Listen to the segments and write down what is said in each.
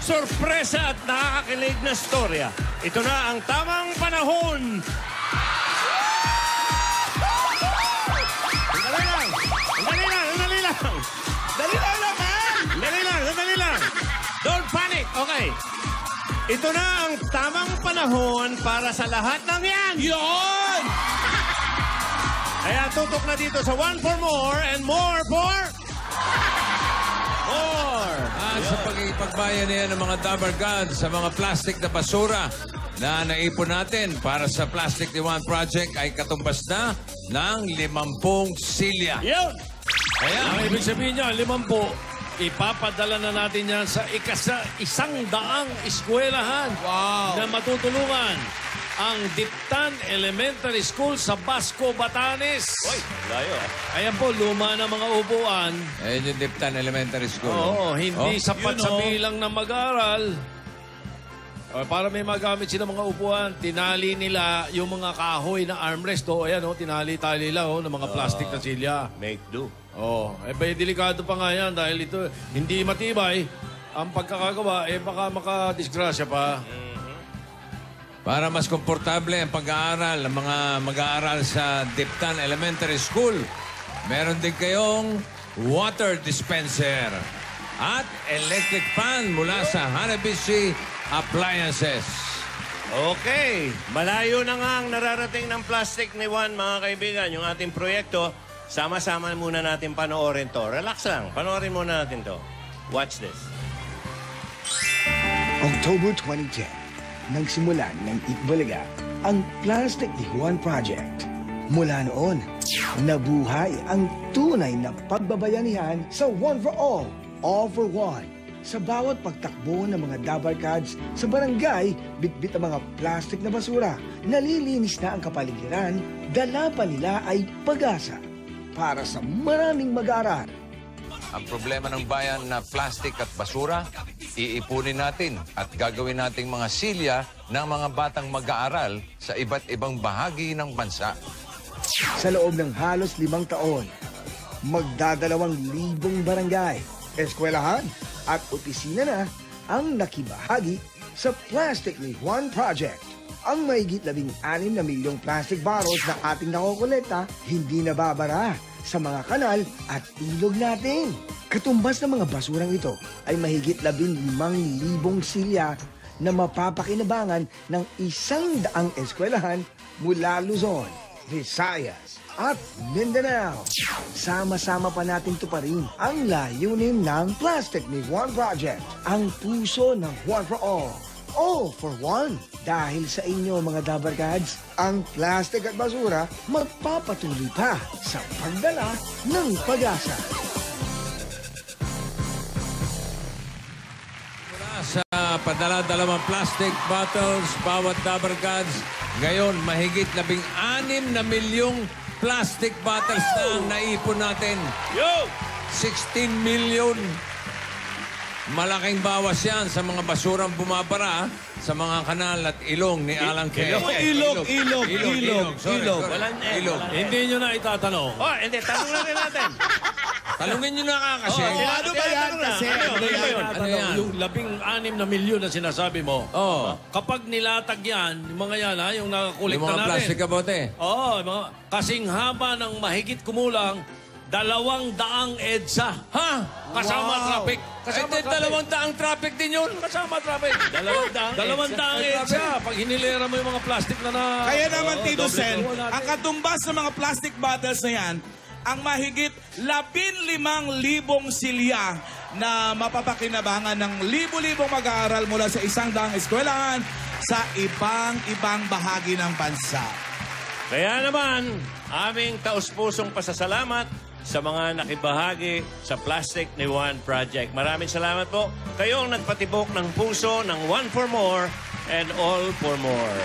sorpresa at nakakakilig na storya. Ito na ang tamang panahon. Dali lang. Don't panic. Okay. Ito na ang tamang panahon para sa lahat ng yan. Yon! Kaya tutok na dito sa One for More and More for... More! At sa pagbayan niya ng mga Dabber Gods sa mga plastic na basura na naipon natin para sa Plastic ni One Project ay katumbas na ng 50 silya. Yun! Kaya, ang ibig sabihin niya, 50, ipapadala na natin yan sa 100 eskwelahan na matutulungan ang Diptan Elementary School sa Basco, Batanes. Uy, layo Ayan po, luma na mga upuan. Ayun yung Diptan Elementary School. Oo, hindi sapat sa bilang na mag-aral. Para may magamit sila mga upuan, tinali nila yung mga kahoy na armrest. Ayan, tinali-tali lang ng mga plastic na silya. Make do. Delikado pa nga yan dahil ito hindi matibay. Ang pagkakagawa, baka makadisgrasya pa. Para mas komportable ang pag-aaral ng mga mag-aaral sa Diptan Elementary School, meron din kayong water dispenser at electric fan mula sa Hanabishi Appliances. Okay. Malayo na nga ang nararating ng Plastic ni Juan, mga kaibigan. Yung ating proyekto, sama-sama muna natin panoorin to. Relax lang. Panoorin muna natin to. Watch this. October 2010, nagsimulan ng Itbulaga ang Plastic ni Juan Project. Mula noon, nabuhay ang tunay na pagbabayanihan sa One for All for One. Sa bawat pagtakbo ng mga Dabber Gods sa barangay, bitbit ang mga plastic na basura. Nalilinis na ang kapaligiran, dala pa nila ay pag-asa para sa maraming mag-aaral. Ang problema ng bayan na plastic at basura, iipunin natin at gagawin nating mga silya ng mga batang mag-aaral sa iba't ibang bahagi ng bansa. Sa loob ng halos 5 taon, magdadalawang-libong barangay, eskwelahan at opisina na ang nakibahagi sa Plastic ni Juan Project. Ang mahigit 16 na milyong plastic bottles na ating nakokolekta hindi nababara sa mga kanal at ilog natin. Katumbas ng mga basurang ito ay mahigit 15,000 silya na mapapakinabangan ng 100 eskwelahan mula Luzon, Visayas at Mindanao. Sama-sama pa natin tuparin ang layunin ng Plastic ni Juan Project, ang puso ng One for All for One. Dahil sa inyo mga Dabber Gods, ang plastic at basura magpapatuloy pa sa pagdala ng pag-asa. Mula sa padala-dalawang plastic bottles, bawat Dabber Gods, ngayon mahigit 16 na milyong plastic bottles na ang naipon natin. 16 million. Malaking bawas yan sa mga basurang bumabara sa mga kanal at ilong ni Alan K. Ilog. Ilog. Hindi nyo na itatanong. Hindi. Tanong na rin natin. Talungin nyo na nga kasi. Ano ba yan kasi? Ano yan? Yung 16 na milyon na sinasabi mo. Kapag nilatag yan, yung mga yan, yung nakakulikta Yung mga natin. plastic kabote. Kasing haba ng mahigit kumulang 200 EDSA. Ha? Kasama traffic. Kasama 200 traffic din yun. Kasama traffic. 200 EDSA. Pag hinilera mo yung mga plastic na Kaya naman, Tito Sen, ang katumbas ng mga plastic bottles na yan, ang mahigit 15,000 silya na mapapakinabangan ng libo-libong mag-aaral mula sa 100 eskwelahan sa ibang bahagi ng bansa. Kaya naman, aming taus-pusong pasasalamat sa mga nakibahagi sa Plastic ni Juan Project. Maraming salamat po. Kayo ang nagpatibok ng puso ng One for More and All for More.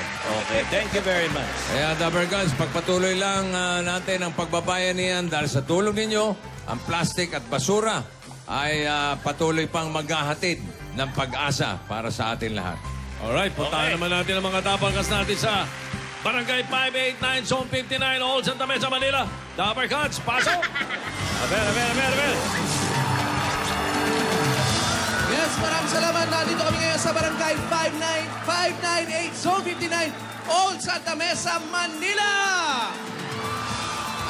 Okay, thank you very much. Kaya, Dabber Gods, pagpatuloy lang natin ang pagbabayanihan dahil sa tulong ninyo, ang plastic at basura ay patuloy pang maghahatid ng pag-asa para sa atin lahat. Alright, puntahan naman natin ang mga tapakas natin sa Barangay 589, Zone 59, Old Santa Mesa, Manila. Dabber Gods, pasok! Abel. Yes, maraming salamat. Nandito kami ngayon sa Barangay 598, Zone 59, Old Santa Mesa, Manila.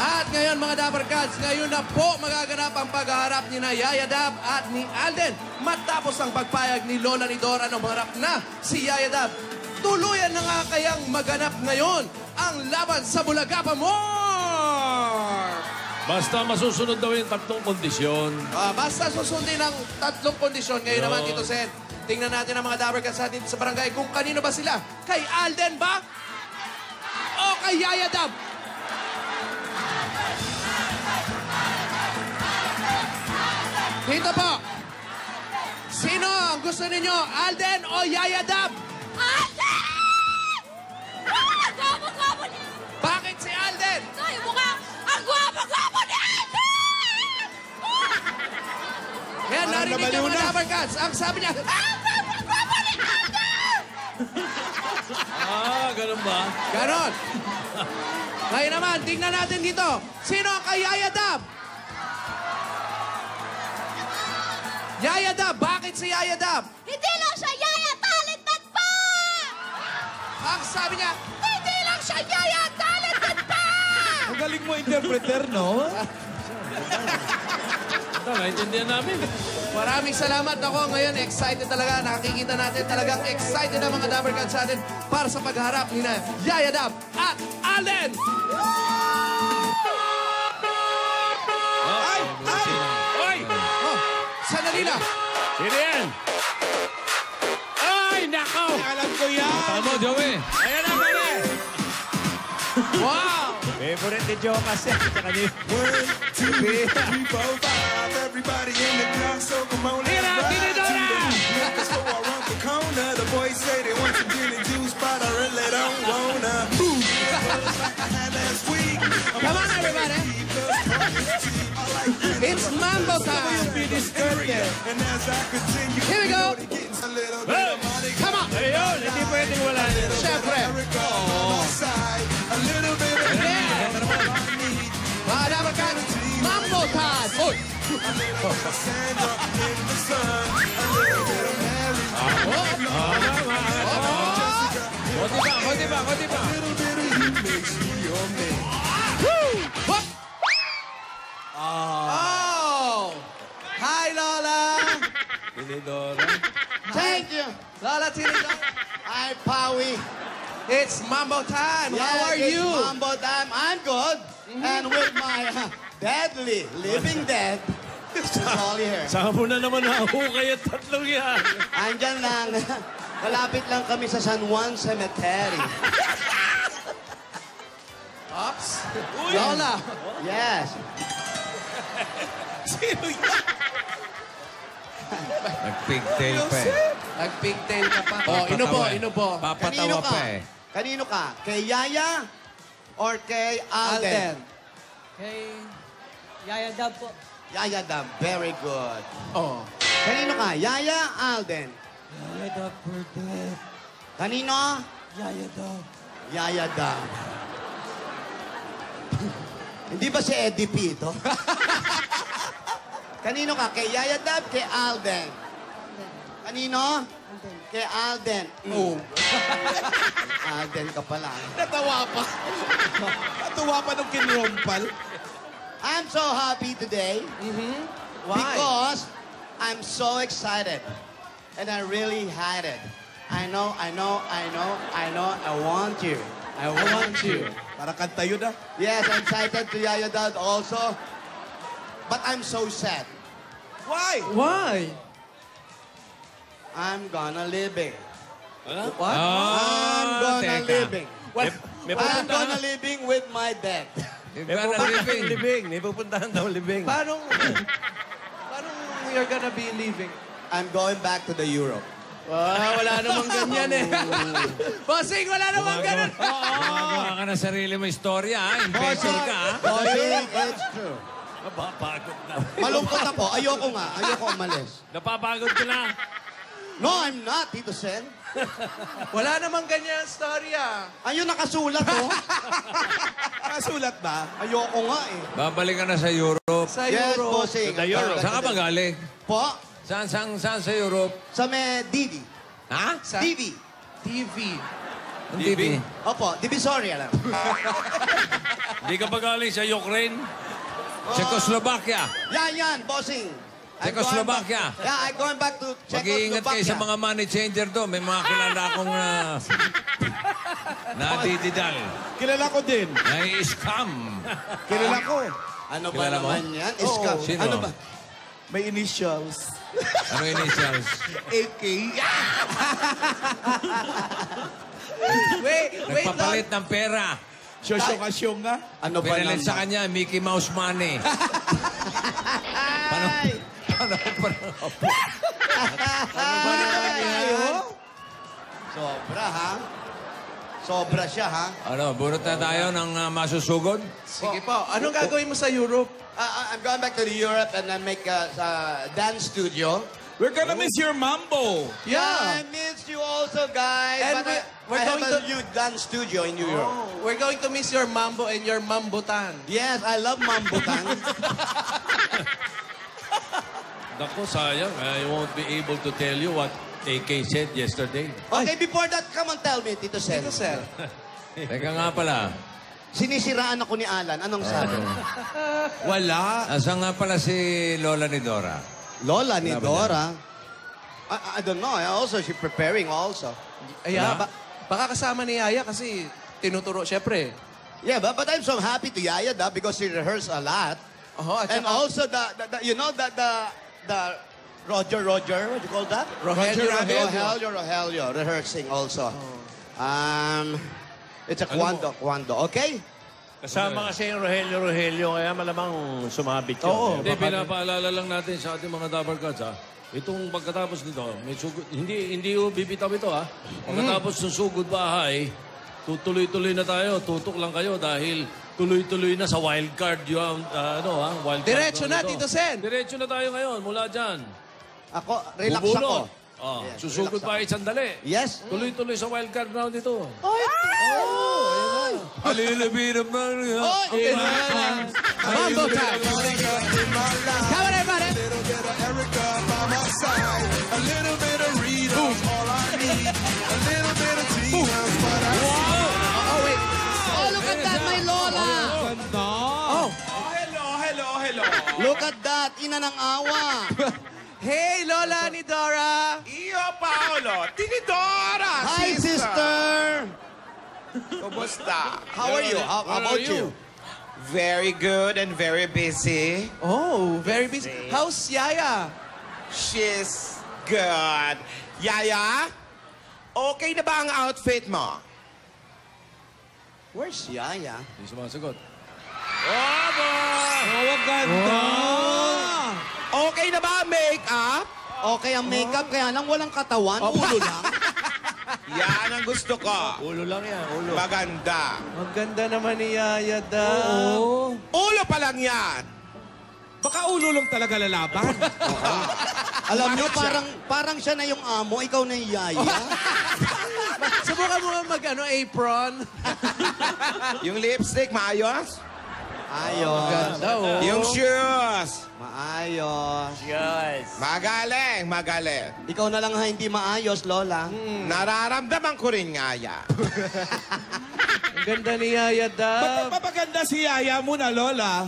At ngayon mga Dapper Cats, ngayon na po magaganap ang paghaharap ni Yaya Dab at ni Alden. Matapos ang pagpayag ni Lola ni Dora na maharap na si Yaya Dab, tuluyan na nga kayang maganap ngayon ang laban sa Bulaga pa more! Basta masusunod daw yung tatlong kondisyon. Basta susundin ang tatlong kondisyon. Ngayon naman, Tito Sen, tingnan natin ang mga Dapper Cats natin sa barangay kung kanino ba sila. Kay Alden ba? O kay Yaya Dab? Dito po. Sino ang gusto ninyo? Alden o Yaya Dab? Alden! Gwapo-gwapo niya! Bakit si Alden? Ay, mukha! Ang gwapo-gwapo ni Alden! Kaya narinig niyo mga Dapper Cats. Ang sabi niya, Ang gwapo-gwapo ni Alden! Ganun ba? ganon. Ngayon naman, tingnan natin dito. Sino ang kay Yaya Dab? Yaya Dab, bakit si Yaya Dab? Hindi lang siya yaya, talented pa! Ang sabi niya, Hindi lang siya yaya, talented pa! Ang galing mo interpreter, no? Ito, naintindihan namin. maraming salamat ako. Ngayon, excited talaga. Nakikita natin talagang excited ang mga Dapper Cats natin para sa pagharap ni Yaya Dab at Alden! Ay! Ay! Oy! Oh, sandali na. Sino yan? Ay, nako! Alam ko yan! Tama, Joey. Ayan na, pare! Wow! Favorite ni Joe kasi. Tsaka ni... 1, 2, 3, 4, 5. Everybody in the block, so come on, let's Tira, ride Tinidora! to the liquor store around the corner. The boys say they want some gin and juice, but I really don't wanna. Ooh, like I had last week. Come on, everybody. It's Mambo time. And as I continue, Here we go. they getting a little bit of money. Come on. Ayun, hindi pwedeng wala nito. Siyempre. Side, a little bit of Yeah. Mga Dapper Cats, Mambo time. Oy. Sandra in the sun, a little bit of Mary, Konti pa. a little bit of you makes me your man. Whoop. Oh. Hi, Lola. Thank you. Lola Tinidora. Hi, Pawi. It's Mambo time. How are it's you? Mambo time. I'm good. And with my deadly, living dead, it's all here. Saka mo na naman nahukay at tatlong yan. Andyan lang. Malapit lang kami sa San Juan Cemetery. Ops. Lola. Yes. Nag-pigtail pa eh. Nag-pigtail ka pa. Oh, inubo. Papatawa pa eh. Kanino ka? Kay Yaya or kay Alden? Kay Yaya Dab po. Yaya Dam. Very good. Oh. Kanino ka? Yaya, Alden? Yaya Dab for death. Kanino? Yaya Dab. Yaya Dam. Hindi ba si Eddie P ito? Kanino ka? Kay Yaya Dab, kay Alden? Kanino? Kay Alden. Alden ka pala. Natawa pa. Natawa pa nung kinrompal. I'm so happy today Why? because I'm so excited. And I really had it. I know, I want you. I want you. Para kanta yun ah. Yes, I'm excited to Yaya Dad also. But I'm so sad. Why? Why? I'm gonna living. What? I'm gonna teka. living. May I'm pupuntahan. gonna living with my dad. Yung May gana pupuntahan living. libing. May pupuntahan daw libing. Paano you're gonna be leaving? I'm going back to the Europe. Wala namang ganyan eh. Bossing, wala namang ganun. Gumagawa ka na sarili mo istorya, ha? Investor ka, ha? Bossing, it's true. Napapagod na. Malungkot ako. Ayoko nga. Ayoko umalis. Napapagod ka na. No, I'm not, Tito Sen. Wala namang ganyan storya. Ayun, nakasulat, oh. Nakasulat ba? Ayoko nga, eh. Babalik ka na sa Europe. Sa Yes, Europe. bossing. To the Europe. Saan ka ba galing? Po? Saan sa Europe? Sa may Divi. Ha? Divi. TV. Ang TV. Opo, Divisoria lang. Hindi ka ba galing sa Ukraine? Czechoslovakia. Yan, bossing. Czechoslovakia. I'm going back to Mag-iingat kayo sa mga money changer doon. May mga kilala akong nadididal. Kilala ko din. Nai-scam. Kilala ko. Ano ba Kilala mo? naman yan? Iska. Sino? Ano ba? May initials. Ano initials? AK. wait, Nagpapalit ng pera. Sosyo-kasyong nga. Ano ba Pinalit naman? sa kanya, Mickey Mouse money. Paano Sobra, ha? Sobra siya, ha? Ano, burot na tayo ng masusugod? Sige po. Anong gagawin mo sa Europe? I'm going back to Europe and I make a dance studio. We're gonna miss your mambo. Yeah, I miss you also, guys. And But we're I have going a to- new dance studio in New York. Oh, we're going to miss your mambo and your mambutan. Yes, I love mambutan. Naku, sayang. I won't be able to tell you what AK said yesterday. Okay, before that, come on tell me, Tito Sen. Tito Sen. Teka nga pala. Sinisiraan ako ni Alan. Anong sabi? Wala. Asan nga pala si Lola ni Dora? Lola ni Dora. I don't know. She's preparing also. Aya, baka kasama ni Yaya kasi tinuturo, syempre. Yeah, but I'm so happy to Yaya da because she rehearsed a lot. At And saka- also the Roger, what do you call that? Rogelio, rehearsing also. It's a Kwando, okay? Kasama kasi yung Rogelio, kaya malamang sumabit yun. Hindi, pinapaalala lang natin sa ating mga Dabarkads, ha? Itong pagkatapos nito, may sugod, hindi bibitaw ito, ha? Pagkatapos ng sugod bahay, tutuloy-tuloy na tayo, tutok lang kayo dahil tuloy-tuloy na sa wild card yung, wild card. Diretso na, Tito Sen. Diretso na tayo ngayon, mula dyan. Ako, relax Bubulot. ako. Yes, Susugod relax pa sandali. Yes. Tuloy-tuloy sa wild card round ito. Alilabirap na Mambo time. Come on, everybody. Little bit of Erica by my side. A little bit of Rita, all I need. A little bit of Tina's what I see. Oh, wait. Oh, look at that, my Lola. Oh. Hello. Look at that, ina ng awa. Hey, Lola ni Dora. Iyo, Paolo. Tinidora, Hi, sister. Kumusta? How are you? How about you? Very good and very busy. Oh, very busy. How's Yaya? She's good. Yaya, okay na ba ang outfit mo? Where's Yaya? Hindi sumasagot. Okay na ba ang make-up? Okay ang makeup, kaya lang walang katawan, ulo lang. Yan ang gusto ko. Ulo lang yan, ulo. Maganda. Maganda naman ni Yaya daw. Ulo pa lang yan. Baka ulo lang talaga lalaban. Alam nyo, parang siya na yung amo, ikaw na yung Yaya. Subukan mo nga apron. Yung lipstick, maayos? Ayos. Ganda, oh. Yung shoes. Maayos. Magaling. Ikaw na lang ha, hindi maayos, Lola. Nararamdaman ko rin nga yan. Ang ganda ni Yaya daw. Ba't papaganda si Yaya mo na, Lola?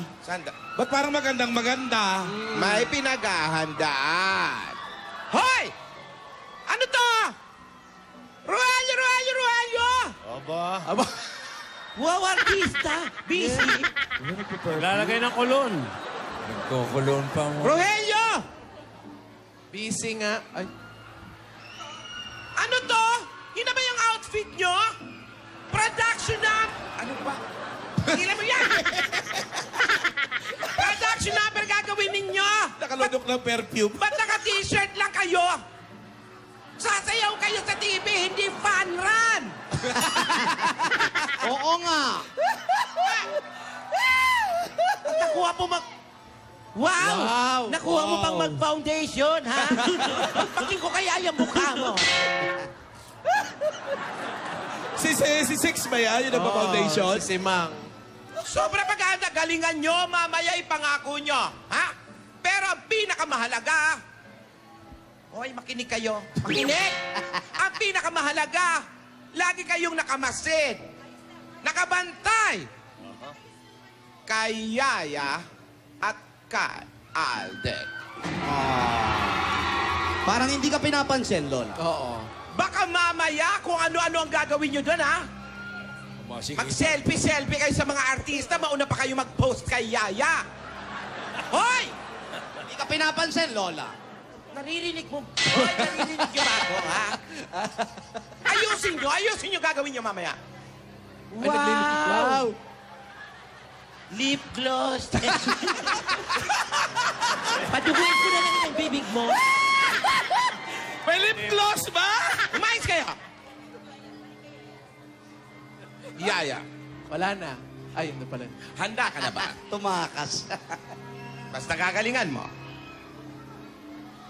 Ba't parang magandang-maganda? May pinaghahandaan. Hoy! Ano to? Ruelio! Aba, Wow, artista. Busy. naglalagay ng kulon. Nagkukulon pa mo. Rogelio! Busy nga. Ay. Ano to? Yun na ba yung outfit nyo? Production na... Ano ba? Tingnan mo yan! Production number gagawin ninyo! Nakalunok ng perfume. Ba't naka-t-shirt lang kayo? Sasayaw kayo sa TV, hindi fun run! Oo nga. Nakuha mo Wow! Nakuha mo pang mag-foundation, ha? Pagpagin ko kaya yung mukha mo. Si Six ba yan? Yung nagpa-foundation? Si Mang. Sobra pagkanda, galingan nyo, mamaya ipangako nyo, ha? Pero ang pinakamahalaga, Hoy, makinig kayo. Makinig! Ang pinakamahalaga, lagi kayong nakamasid. Nakabantay. Kay Yaya at kay Alden. Parang hindi ka pinapansin, Lola. Oo. Baka mamaya kung ano-ano ang gagawin nyo doon, ha? Mag-selfie-selfie kayo sa mga artista, mauna pa kayo mag-post kay Yaya. Hoy! Hindi ka pinapansin, Lola. Naririnig mo. Hoy, naririnig nyo ba ako, ha? Ayusin nyo gagawin nyo mamaya. Wow! Lip gloss. Paduguin ko na lang yung bibig mo. May lip gloss ba? Umayos kayo! Yaya, Wala na. Ay, ito pala. handa ka na ba? Tumakas. Basta gagalingan mo.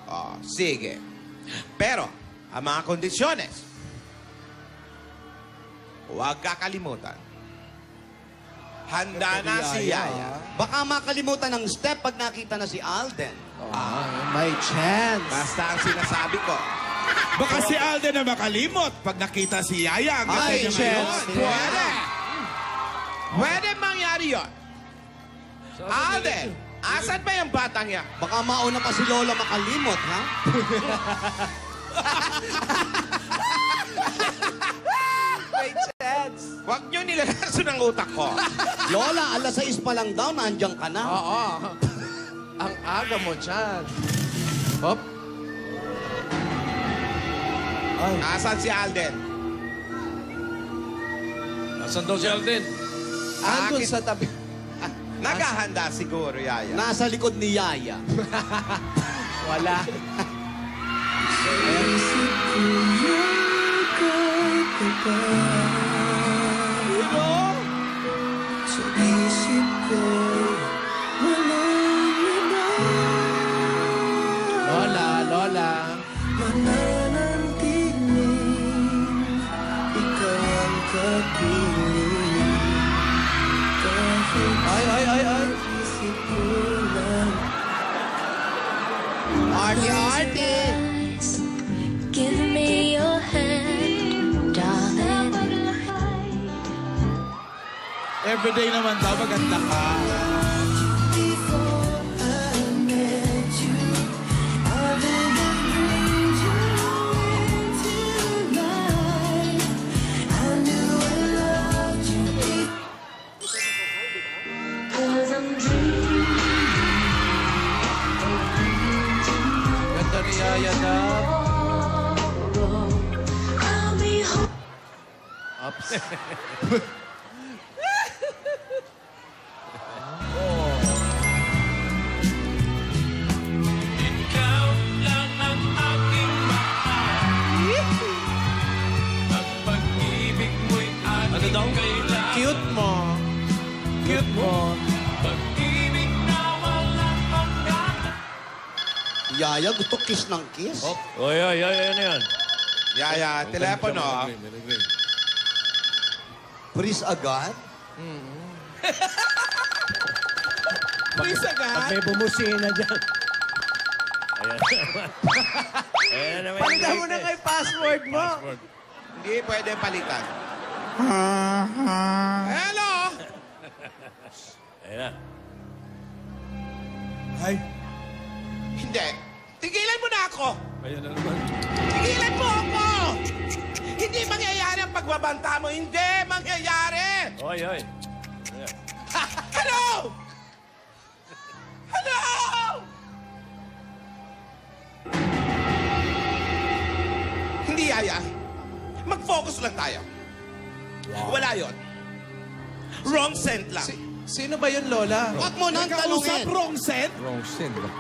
Oh, sige. Pero, ang mga kondisyones, huwag kakalimutan. Handa na si Yaya. Baka makalimutan ng step pag nakita na si Alden. May chance. Basta ang sinasabi ko. Baka si Alden na makalimot pag nakita si Yaya. Ang ganda Ay, niya chance. ngayon. Pwede. Pwede mangyari yun. Alden, asan ba yung batang yan? Baka mauna pa si Lola makalimot, ha? May chance. Huwag nyo nilalaso ng utak ko. Lola, alas 6 pa lang daw, nandiyan ka na. Oo. Ang aga mo dyan. Hop. Asan si Alden? Nasaan daw si Alden? Andun Akin- sa tabi. Naghahanda siguro, Yaya. Nasa likod ni Yaya. Wala. Lola. Ay. Arty. Give me your hand, darling. Everyday naman daw, maganda ka. Before I met you, I've been dreams you into life. I knew I loved you. 'Cause I'm dreaming. Ganda ni Yaya Dab. I'll be home. Ups. Ikaw lang ang aking mahal. Ang pag-ibig mo'y ating kailangan. Cute mo. Cute mo. Pag-ibig na walang hanggan. Yaya, gusto kiss ng kiss? Oy, ano yan? Yaya, telepono. Pris agad? Please agad. May bumusina dyan. Ayan naman. Palitan mo na kay password mo. Hindi pwede palitan. Hello? Ayan na. Ay, Hindi. Tigilan mo na ako. Ayan na naman. Tigilan mo ako. Hindi mangyayari ang pagbabanta mo. Hindi mangyayari. Oy. Hello? Hello? Hindi, Yaya. Mag-focus lang tayo. Wala yon. Wrong scent lang. Sino ba yun, Lola? Huwag mo nang nagkausap tanungin. wrong set? Wrong sin ba?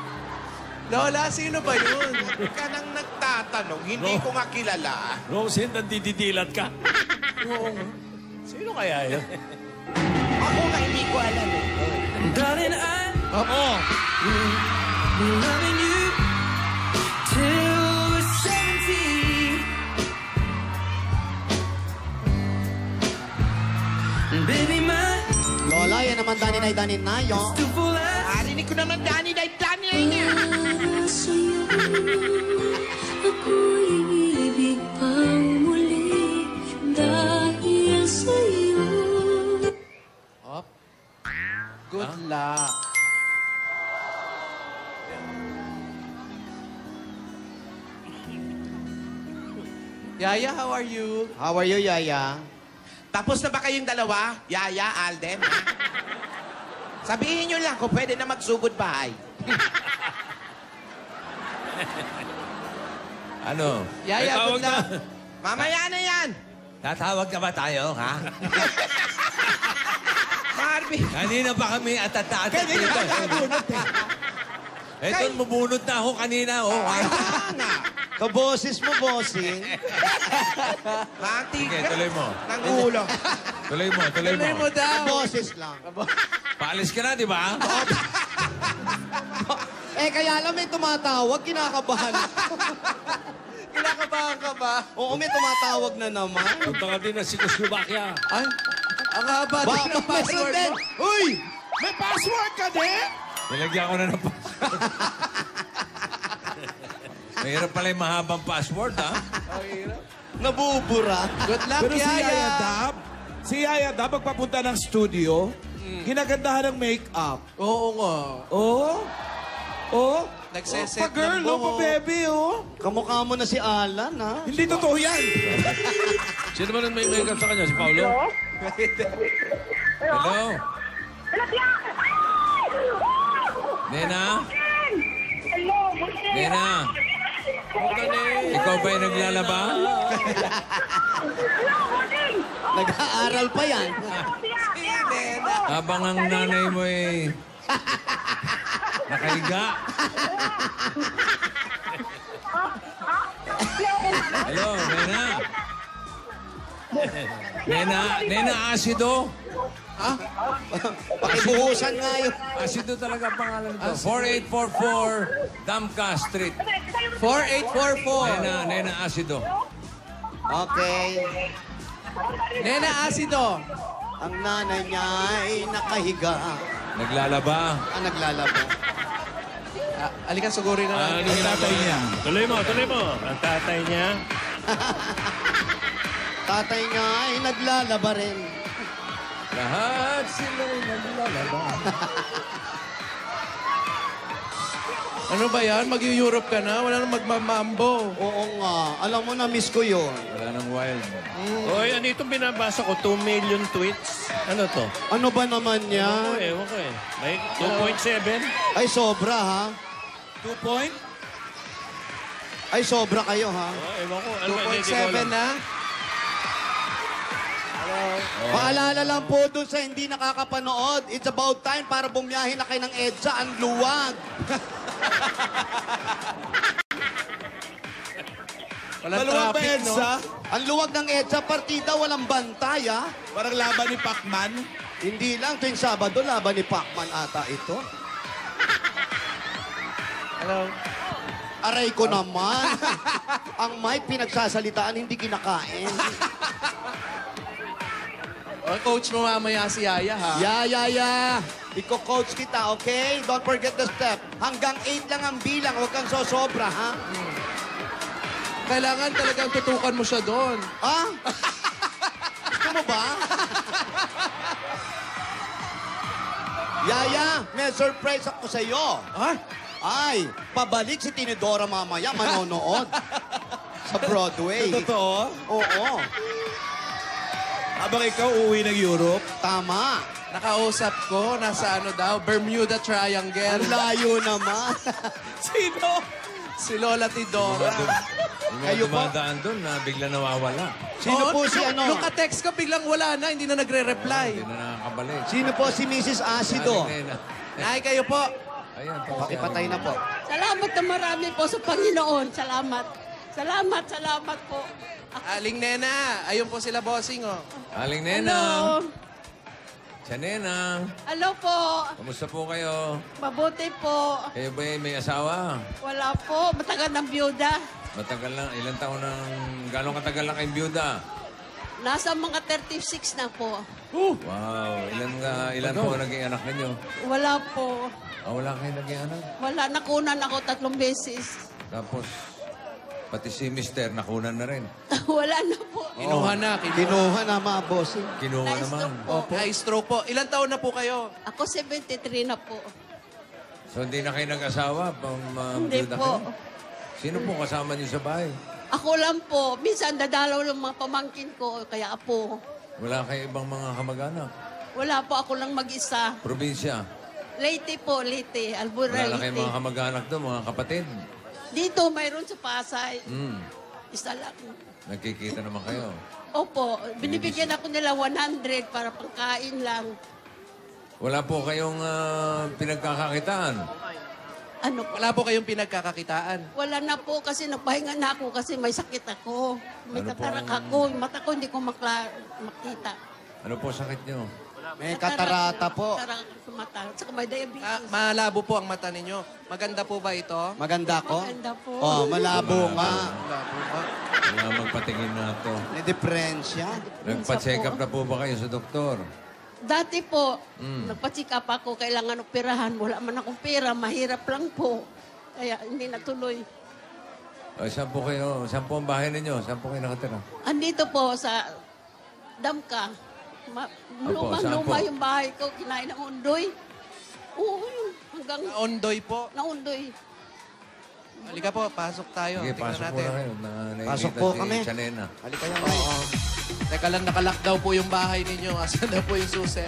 Lola, sino ba yun? Huwag ka nang nagtatanong. Hindi ko nga kilala. Rose, nandididilat ka. Sino kaya yun? Ako nga hindi ko alam eh. Darling, I Oo. loving you till we're 70. Baby, my Lola, yan naman danin na yo. to full Narinig ko naman Danny niya. Para sa'yo, ako'y ibig pang muli dahil sa'yo. Op. Good luck. Yaya, how are you? How are you, Yaya? Tapos na ba kayong dalawa? Yaya, Alden? ha? Sabihin nyo lang kung pwede na magsugod bahay. Ano? Yaya, May tawag good luck. na. Mamaya na yan. Tatawag ka ba tayo, ha? Marvin. Kanina pa kami atataat dito. Eto, mabunod na ako kanina, oh. Kaboses mo, bossing. Mantika. Sige, tuloy mo. Ng ulo. Tuloy mo. Tuloy mo daw. Boses lang. Paalis ka na, di ba? Kaya lang may tumatawag, kinakabahan. Kinakabahan ka ba? Oo, may tumatawag na naman. Punta ka din na si Kuslubakia. Ay, ang haba din ng password mo. Uy! May password ka din? Nilagyan ko na ng password. Mahirap pala yung mahabang password, ha? Nabubura. Good luck, Pero Yaya. si Yaya Dab, magpapunta ng studio, ginagandahan ng make-up. Oo nga. Oh? Nagseset Pa-girl, ng oh, buhok. pa-baby, oh. Kamukha mo na si Alan, ha? Hindi totoo yan. Sino ba nang may makeup sa kanya? Si Paulo? Hello? Nena? Nena? Ikaw ba yung naglalaba? Nag-aaral pa yan. Habang ang nanay mo ay nakahiga. Hello, Nena? Nena, asido? Pakibuhusan nga yun. Asido talaga ang pangalan nito. 4844 Damka Street. 4844. Nena, asido. Okay. Nena Asido. Ang nanay niya ay nakahiga. Naglalaba. Naglalaba. Alikan, sugurin na lang. Ano yung tatay niya? Tuloy mo. Ang tatay niya. Tatay niya ay naglalaba rin. Lahat sila'y naglalaba. Ano ba yan? Mag-Europe ka na? Wala nang magmamambo. Oo nga. Alam mo na, miss ko yun. Wala nang wild. Oy, ano itong binabasa ko? 2 million tweets? Ano to? Ano ba naman yan? Ewan ko eh. May 2.7? Ay, sobra, ha? 2 point? Ay, sobra kayo, ha? Ewan ko. Ano ba? Hindi ko 2.7 alam. na? Paalala lang po dun sa hindi nakakapanood. It's about time para bumiyahin na kayo ng EDSA. Ang luwag. Walang Maluwag ba, traffic, no? Edsa? Ang luwag ng EDSA partida, walang bantay, ha? Parang laban ni Pacman. Hindi lang, tuwing Sabado, laban ni Pacman ata ito. Hello? Aray ko naman. Ang may pinagsasalitaan, hindi kinakain. O, coach mo mamaya si Yaya, ha? Ya. Iko-coach kita, okay? Don't forget the step. Hanggang 8 lang ang bilang, huwag kang sosobra, ha? Kailangan talagang tutukan mo siya doon. Ha? Gusto mo ba? Yaya, may surprise ako sa iyo. Ay, pabalik si Tinidora mamaya, manonood. Sa Broadway. Totoo? Oo. Habang ikaw uuwi ng Europe. Tama. Nakausap ko, nasa ano daw, Bermuda Triangle. Ang layo naman. Sino? Si Lola Tidora. Kayo po? Dumadaan doon na bigla nawawala. Sino po si ano? Nung ka-text ko, biglang wala na, hindi na nagre-reply. Hindi na nakakabalik. Sino po si Mrs. Asido? Nena. Nay, kayo po. Ayan, Pakipatay na po. Salamat na marami po sa Panginoon. Salamat. Salamat po. Aling Nena, ayun po sila bossing, oh. Aling Hello. Nena. Siya Nena. Hello po. Kamusta po kayo? Mabuti po. Kayo ba may asawa? Wala po. Matagal ng byuda. Matagal lang. Ilang taon nang... Gano'ng katagal lang kayong byuda? Nasa mga 36 na po. Wow. Ilan po naging anak ninyo? Wala po. Wala kayo naging anak? Wala. Nakunan ako 3 beses. Tapos, pati si Mister, nakunan na rin. Wala na po. Kinuha na. Kinuha na mga bossing. Kinuha naman. Opo. Ay, stroke po. Ilan taon na po kayo? Ako 73 na po. So, hindi na kayo nag-asawa? Hindi po. Sino po kasama niyo sa bahay? Ako lang po. Minsan dadalaw ng mga pamangkin ko. Kaya po. Wala kayo ibang mga kamag-anak? Wala po. Ako lang mag-isa. Probinsya? Leyte po. Leyte. Albura, Wala na kayong Leyte. mga kamag-anak doon, mga kapatid? Dito, mayroon sa Pasay. Hmm. Isa lang. Nagkikita naman kayo. Opo. Binibigyan ako nila 100 para pangkain lang. Wala po kayong pinagkakakitaan? Ano po? Wala po kayong pinagkakakitaan. Wala na po kasi nagpahinga na ako kasi may sakit ako. May Ano po katarak ang- ako. Yung mata ko hindi ko makita. Ano po sakit nyo? May katarata po. Katarak sa mata. Saka may diabetes. Malabo po ang mata ninyo. Maganda po ba ito? Maganda ko? Maganda po. Oh, malabo nga. Malabo ba? Wala magpatingin na to. May diferensya. Nagpa-check up na po ba kayo sa doktor? Dati po, nagpa-check up ako. Kailangan operahan. Wala man akong pera. Mahirap lang po. Kaya hindi natuloy. Saan po kayo? Saan po ang bahay ninyo? Saan po kayo nakatira? Andito po sa Damka. saan Luma po? yung bahay ko. Kinain ng undoy. Oo, yun. Hanggang Ondoy po. naundoy. Halika po, pasok tayo. Sige, Tingnan pasok po natin. na kayo. Pasok Nakikita po si kami. Chanena. Halika yan, Nay. Teka lang, nakalock daw po yung bahay ninyo. Asan na po yung susi?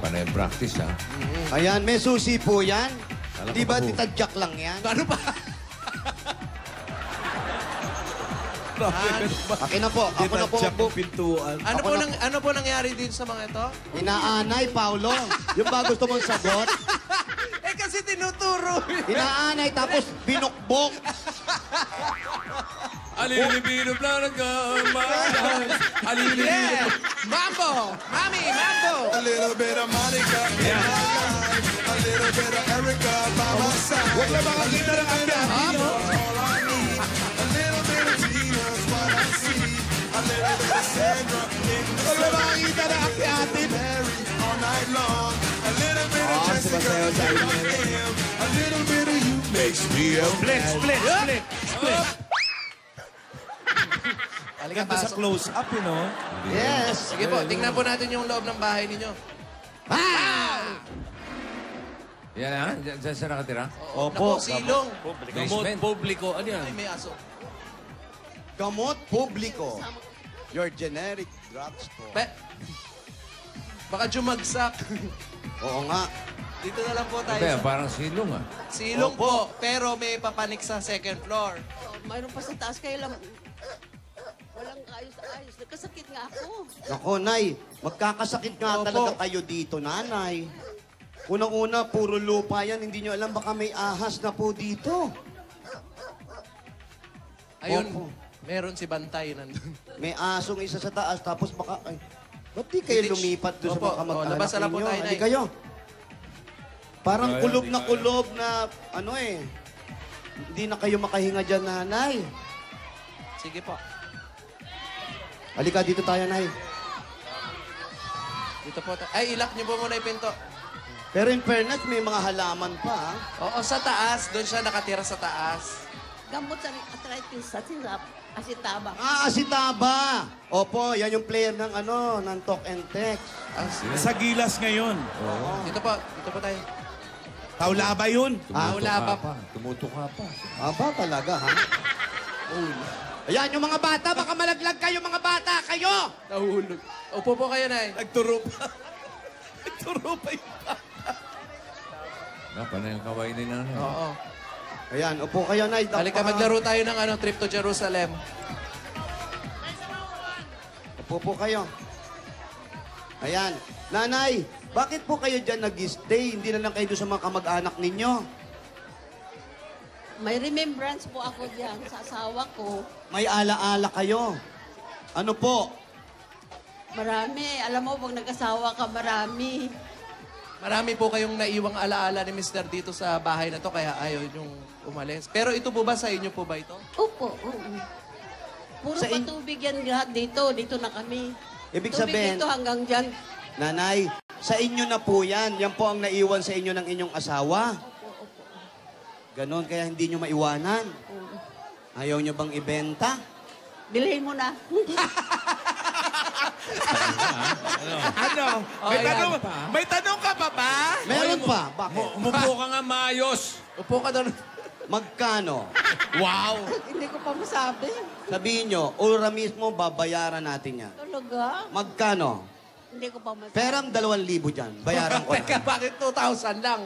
Panay practice, ha? Ayan, may susi po yan. Alam Di ko ba po. titadyak lang yan? Ano ba? Akin na po. Ako na po. Ano po nangyari din sa mga ito? Inaanay, Paulo. Yung ba gusto mong sagot? Eh kasi tinuturo. Inaanay tapos binukbok. Alilibino planagang mahal. Yeah! Mambo! Mami, mambo! A little bit of Monica in my life. A little bit of Erica by my side. Huwag na makakita ng akyat. All I need. A little bit of Tina's what I see. A little bit of Sandra in the Huwag na makakita ng akyatin. Mary all night long. A little bit of Jessica sumasayaw sa here I inyo. am. A little bit of you makes me a Split. Halika, Ganda sa pasok. close-up, you know? Yes. Sige po, tingnan po natin yung loob ng bahay ninyo. Yan, ha? Diyan siya nakatira? Naku, silong. Gamot Basement. publiko. Ano yan? Ay, may aso. Gamot publiko. Your generic drugstore. Baka jumagsak. Oo nga. Dito na lang po tayo. Ito, sa- parang silong, ha? Silong po, pero may papanik sa second floor. Oh, mayroon pa sa taas kayo lang. Walang ayos. Nagkasakit nga ako. Nako, Nay. Magkakasakit nga Opo. talaga kayo dito, Nanay. Unang-una, puro lupa yan. Hindi nyo alam, baka may ahas na po dito. Ayun, Opo. meron si Bantay nandun. May asong isa sa taas, tapos baka... Ay, ba't di kayo Hindi, lumipat doon sa Opo. mga kamag-anak Labas na lang po ninyo? tayo, Nay. Hindi kayo. Parang kulob na, ano eh. Hindi na kayo makahinga dyan, Nanay. Sige po. Halika, dito tayo, Nay. Dito po tayo. Ay, ilak niyo po muna yung pinto. Pero in fairness, may mga halaman pa, ha? Oo, sa taas. Doon siya nakatira sa taas. Gamot sa arthritis, asitaba. Asitaba! Opo, yan yung player ng ng Talk and Text. Sa Gilas ngayon. Dito po tayo. Taulaba yun. Wala pa. Tumutuka pa. Aba talaga, ha? Ayan, yung mga bata, baka malaglag kayo, mga bata, kayo! Nahulog. Upo po kayo, Nay. Nagturo pa. Nagturo pa yun. Panay ang kaway ni nanay. Oo. Ayan, upo kayo, Nay. Halika, maglaro tayo ng trip to Jerusalem. Upo po kayo. Ayan. Nanay, bakit po kayo dyan nag-stay? Hindi na lang kayo doon sa mga kamag-anak ninyo? May remembrance po ako diyan sa asawa ko. May ala-ala kayo. Ano po? Marami. Alam mo, pag nag-asawa ka, marami. Marami po kayong naiwang alaala ni Mr. dito sa bahay na to, kaya ayaw yung umalis. Pero ito po ba sa inyo po ba ito? Opo. Oo. Puro Sa in- patubig yan lahat dito. Dito na kami. Ibig Tubig sabihin, dito hanggang dyan. Nanay, sa inyo na po yan. Yan po ang naiwan sa inyo ng inyong asawa. Ganon, kaya hindi nyo maiwanan. Ayaw nyo bang ibenta? Bilhin mo na. Ano? May tanong ka pa ba? Meron pa. Bakit? Umupo ka nga maayos. Upo ka doon. Magkano? Wow! Hindi ko pa masabi. Sabihin nyo, ura mismo, babayaran natin yan. Talaga? Magkano? Hindi ko pa masabi. Perang 2,000 dyan. Bayaran ko Teka, na. bakit 2,000 lang?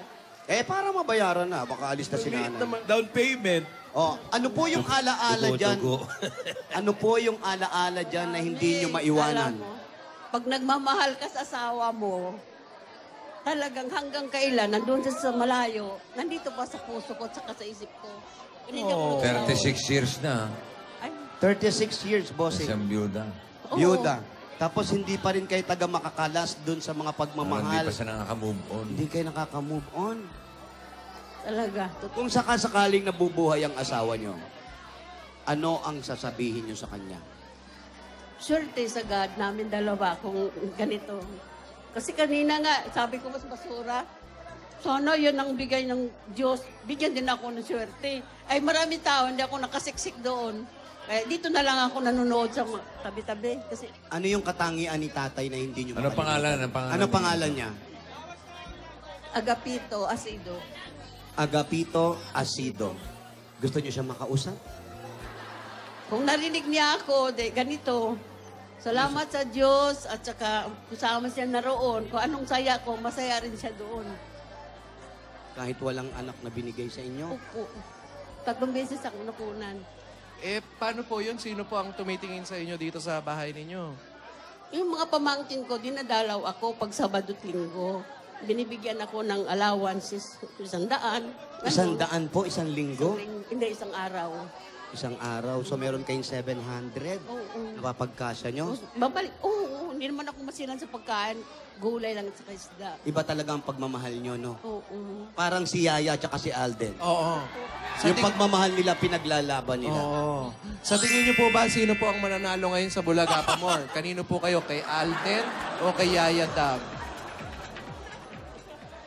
Eh, para mabayaran na. Baka alis na si nanay. Down payment. Oh, ano po yung alaala dyan? Ano po yung alaala dyan na hindi nyo maiwanan? Alam mo, pag nagmamahal ka sa asawa mo, talagang hanggang kailan, nandun sa malayo, nandito pa sa puso ko at saka sa isip ko. Hindi ako 36 years na. Ay, 36 years, bossing. Isang byuda. oo. Byuda. Tapos hindi pa rin kayo taga makakalas dun sa mga Hindi pagmamahal. pa siya nakaka-move on. Hindi kayo nakaka-move on. Talaga. Kung sakasakaling nabubuhay ang asawa nyo, ano ang sasabihin nyo sa kanya? Swerte sa God namin dalawa kung ganito. Kasi kanina nga, sabi ko mas basura. Sana yun ang bigay ng Diyos. Bigyan din ako ng swerte. Ay maraming tao, hindi ako nakasiksik doon. Kaya dito na lang ako nanonood sa tabi-tabi. Kasi Ano yung katangian ni tatay na hindi nyo Ano makalimutan? pangalan? Ano pangalan? Ano pangalan niya? Agapito, Asido. Agapito Asido. Gusto nyo siya makausap? Kung narinig niya ako, ganito. Salamat sa Diyos at saka kasama siya naroon. Kung anong saya ko, masaya rin siya doon. Kahit walang anak na binigay sa inyo? Opo. 3 beses ako nakunan. Eh, paano po yun? Sino po ang tumitingin sa inyo dito sa bahay ninyo? Yung mga pamangkin ko, dinadalaw ako pag Sabado at Linggo. Binibigyan ako ng allowances, 100. 100 po, isang linggo? Hindi, isang araw. Isang araw. So meron kayong 700? Oo. Napapagkasya nyo? Babalik. Oo, hindi naman ako masilan sa pagkain. Gulay lang at saka isda. Iba talaga ang pagmamahal nyo, no? Oo. Parang si Yaya at si Alden. Oo. Yung pagmamahal nila, pinaglalaban nila. Oo. Sa tingin niyo po ba, sino po ang mananalo ngayon sa Bulaga Pamor? Kanino po kayo? Kay Alden o kay Yaya Dab?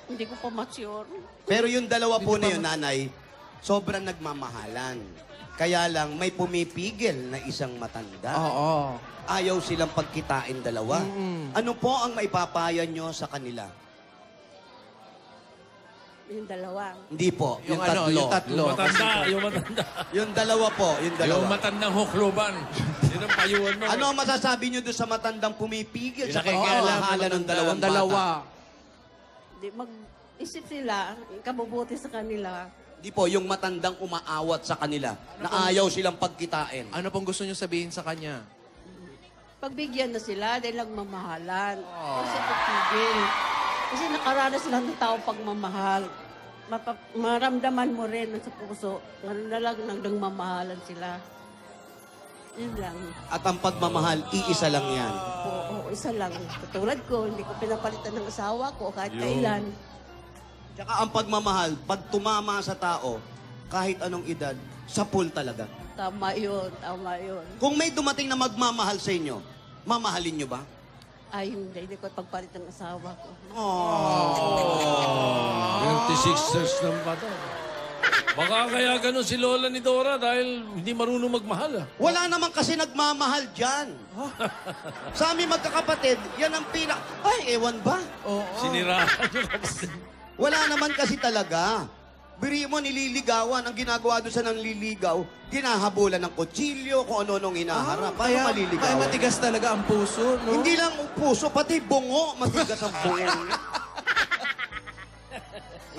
Hindi ko pa mature. Pero yung dalawa po na yun, nanay, sobrang nagmamahalan. Kaya lang, may pumipigil na isang matanda. Oo. Ayaw silang pagkitain dalawa. Ano po ang maipapayan nyo sa kanila? Yung dalawa. Hindi po, yung, Yung ano, tatlo. yung tatlo. Yung matanda, yung matanda. Yung dalawa po, yung dalawa. Yung matandang hukluban. Yun ang payuhan mo. Ano ang masasabi nyo doon sa matandang pumipigil sa Nakikialam pagmamahalan ng dalawang Ang dalawa. Di, mag-isip sila, kabubuti sa kanila. Di po, yung matandang umaawat sa kanila na ayaw silang pagkitain. Ano pong gusto niyo sabihin sa kanya? Pagbigyan na sila dahil nagmamahalan. Kasi pagpigil. Kasi nakaranas lang ng tao pagmamahal. Maramdaman mo rin sa puso. Ngayon na lang nagmamahalan sila. Yun lang. At ang pagmamahal, iisa lang yan. Oo, isa lang. Katulad ko, hindi ko pinapalitan ng asawa ko kahit kailan. Tsaka ang pagmamahal, pag tumama sa tao, kahit anong edad, sa pool talaga. Tama yun, tama yun. Kung may dumating na magmamahal sa inyo, mamahalin nyo ba? Ay, hindi ko pagpalit ng asawa ko. 26 years lang ba ito? Baka kaya ganun si Lola ni Dora dahil hindi marunong magmahal. Wala naman kasi nagmamahal dyan. Sa amin magkakapatid, yan ang Ay, ewan ba? Siniraan yung kapatid. Wala naman kasi talaga. Biri mo, nililigawan. Ang ginagawa doon sa nanliligaw, ginahabulan ng kutsilyo, kung ano-anong hinaharap. Paano maliligawan? Kaya matigas talaga ang puso, no? Hindi lang ang puso, pati bungo. Matigas ang bungo.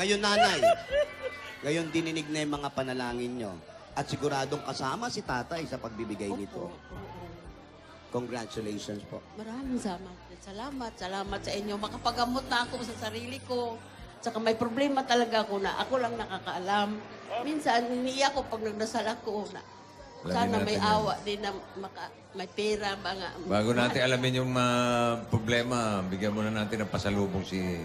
Ngayon, nanay, ngayon dininig na yung mga panalangin nyo. At siguradong kasama si tatay sa pagbibigay nito. Congratulations po. Maraming salamat. Salamat sa inyo. Makapagamot na ako sa sarili ko. Saka may problema talaga ako na ako lang nakakaalam. Minsan, iniiyak ko pag nagdasal ako na sana may awa din na may pera. Bago natin alamin yung problema, bigyan muna natin ng pasalubong si